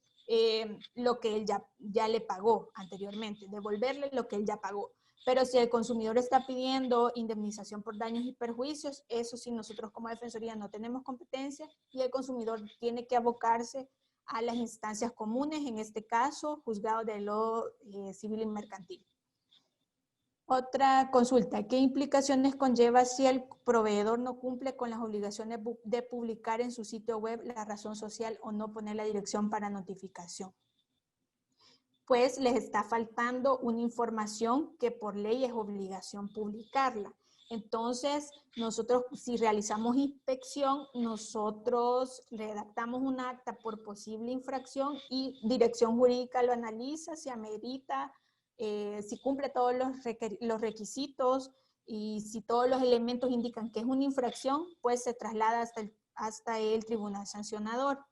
lo que él ya le pagó anteriormente, devolverle lo que él ya pagó. Pero si el consumidor está pidiendo indemnización por daños y perjuicios, eso sí nosotros como Defensoría no tenemos competencia y el consumidor tiene que abocarse a las instancias comunes, en este caso, juzgados de lo civil y mercantil. Otra consulta, ¿qué implicaciones conlleva si el proveedor no cumple con las obligaciones de publicar en su sitio web la razón social o no poner la dirección para notificación? Pues les está faltando una información que por ley es obligación publicarla. Entonces, nosotros si realizamos inspección, nosotros redactamos un acta por posible infracción y dirección jurídica lo analiza, si amerita, si cumple todos los requisitos y si todos los elementos indican que es una infracción, pues se traslada hasta el tribunal sancionador.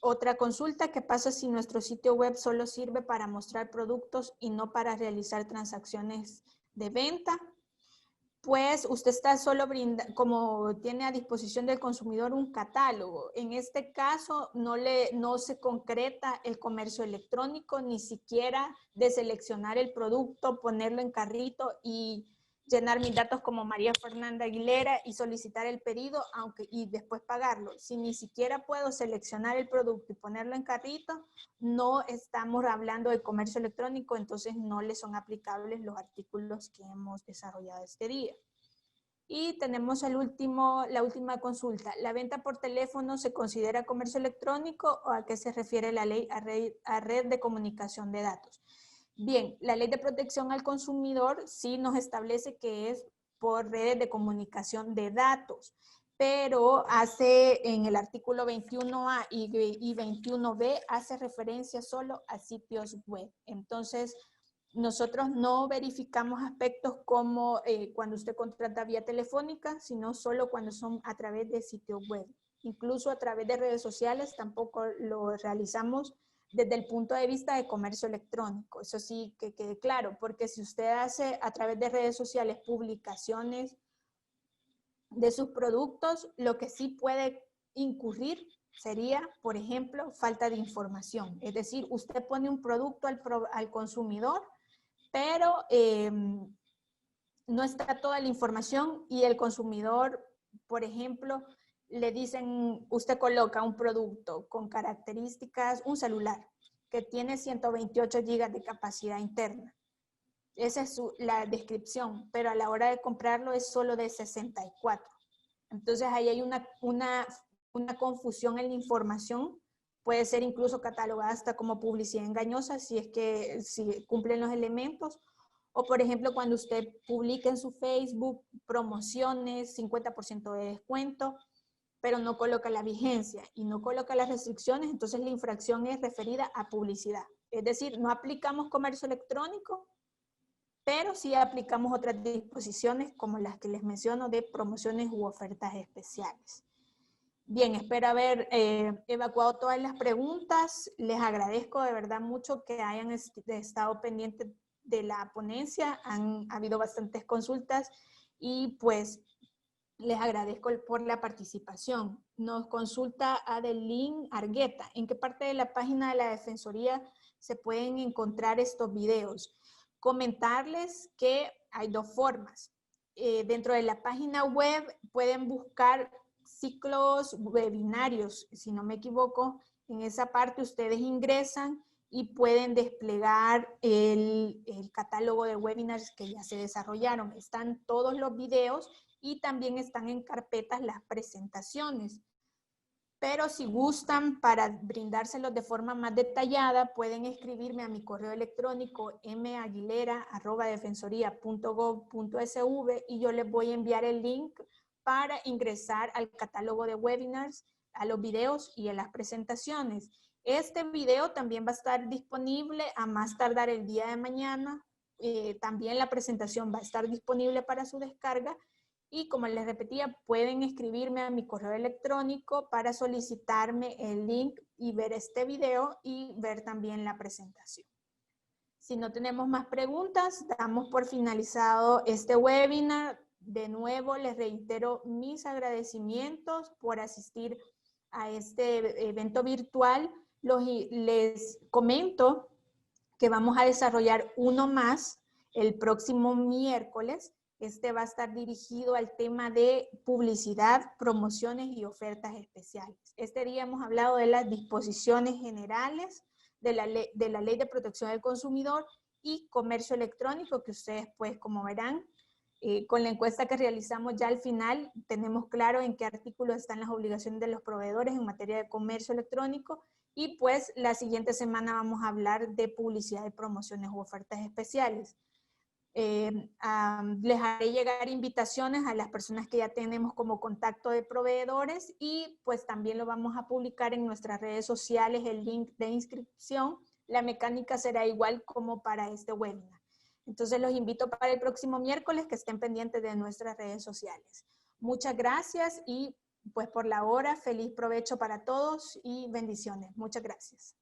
Otra consulta, ¿qué pasa si nuestro sitio web solo sirve para mostrar productos y no para realizar transacciones de venta? Pues usted está solo como tiene a disposición del consumidor un catálogo. En este caso no se concreta el comercio electrónico, ni siquiera de seleccionar el producto, ponerlo en carrito y llenar mis datos como María Fernanda Aguilera y solicitar el pedido y después pagarlo. Si ni siquiera puedo seleccionar el producto y ponerlo en carrito, no estamos hablando de comercio electrónico, entonces no le son aplicables los artículos que hemos desarrollado este día. Y tenemos la última consulta. ¿La venta por teléfono se considera comercio electrónico o a qué se refiere la ley a red de comunicación de datos? Bien, la Ley de Protección al Consumidor sí nos establece que es por redes de comunicación de datos, pero en el artículo 21A y 21B hace referencia solo a sitios web. Entonces, nosotros no verificamos aspectos como cuando usted contrata vía telefónica, sino solo cuando son a través de sitios web. Incluso a través de redes sociales tampoco lo realizamos desde el punto de vista de comercio electrónico. Eso sí que quede claro, porque si usted hace a través de redes sociales publicaciones de sus productos, lo que sí puede incurrir sería, por ejemplo, falta de información. Es decir, usted pone un producto al consumidor, pero no está toda la información y el consumidor, por ejemplo, le dicen, usted coloca un producto con características, un celular que tiene 128 GB de capacidad interna. Esa es la descripción, pero a la hora de comprarlo es solo de 64. Entonces ahí hay una confusión en la información. Puede ser incluso catalogada hasta como publicidad engañosa si cumplen los elementos. O por ejemplo, cuando usted publica en su Facebook promociones, 50% de descuento, pero no coloca la vigencia y no coloca las restricciones, entonces la infracción es referida a publicidad. Es decir, no aplicamos comercio electrónico, pero sí aplicamos otras disposiciones como las que les menciono de promociones u ofertas especiales. Bien, espero haber evacuado todas las preguntas. Les agradezco de verdad mucho que hayan estado pendientes de la ponencia. Han habido bastantes consultas y pues Les agradezco por la participación. Nos consulta Adeline Argueta. ¿En qué parte de la página de la Defensoría se pueden encontrar estos videos? Comentarles que hay dos formas. Dentro de la página web pueden buscar ciclos webinarios, si no me equivoco. En esa parte ustedes ingresan y pueden desplegar el catálogo de webinars que ya se desarrollaron. Están todos los videos y también están en carpetas las presentaciones. Pero si gustan, para brindárselos de forma más detallada, pueden escribirme a mi correo electrónico maguilera@defensoría.gov.sv y yo les voy a enviar el link para ingresar al catálogo de webinars, a los videos y a las presentaciones. Este video también va a estar disponible a más tardar el día de mañana. También la presentación va a estar disponible para su descarga. Y como les repetía, pueden escribirme a mi correo electrónico para solicitarme el link y ver este video y ver también la presentación. Si no tenemos más preguntas, damos por finalizado este webinar. De nuevo, les reitero mis agradecimientos por asistir a este evento virtual. Les comento que vamos a desarrollar uno más el próximo miércoles. Este va a estar dirigido al tema de publicidad, promociones y ofertas especiales. Este día hemos hablado de las disposiciones generales de la Ley de Protección del Consumidor y comercio electrónico, que ustedes, pues, como verán, con la encuesta que realizamos ya al final, tenemos claro en qué artículos están las obligaciones de los proveedores en materia de comercio electrónico. Y pues la siguiente semana vamos a hablar de publicidad y promociones u ofertas especiales. Les haré llegar invitaciones a las personas que ya tenemos como contacto de proveedores y pues también lo vamos a publicar en nuestras redes sociales, el link de inscripción. La mecánica será igual como para este webinar. Entonces los invito para el próximo miércoles que estén pendientes de nuestras redes sociales. Muchas gracias y pues por la hora, feliz provecho para todos y bendiciones. Muchas gracias.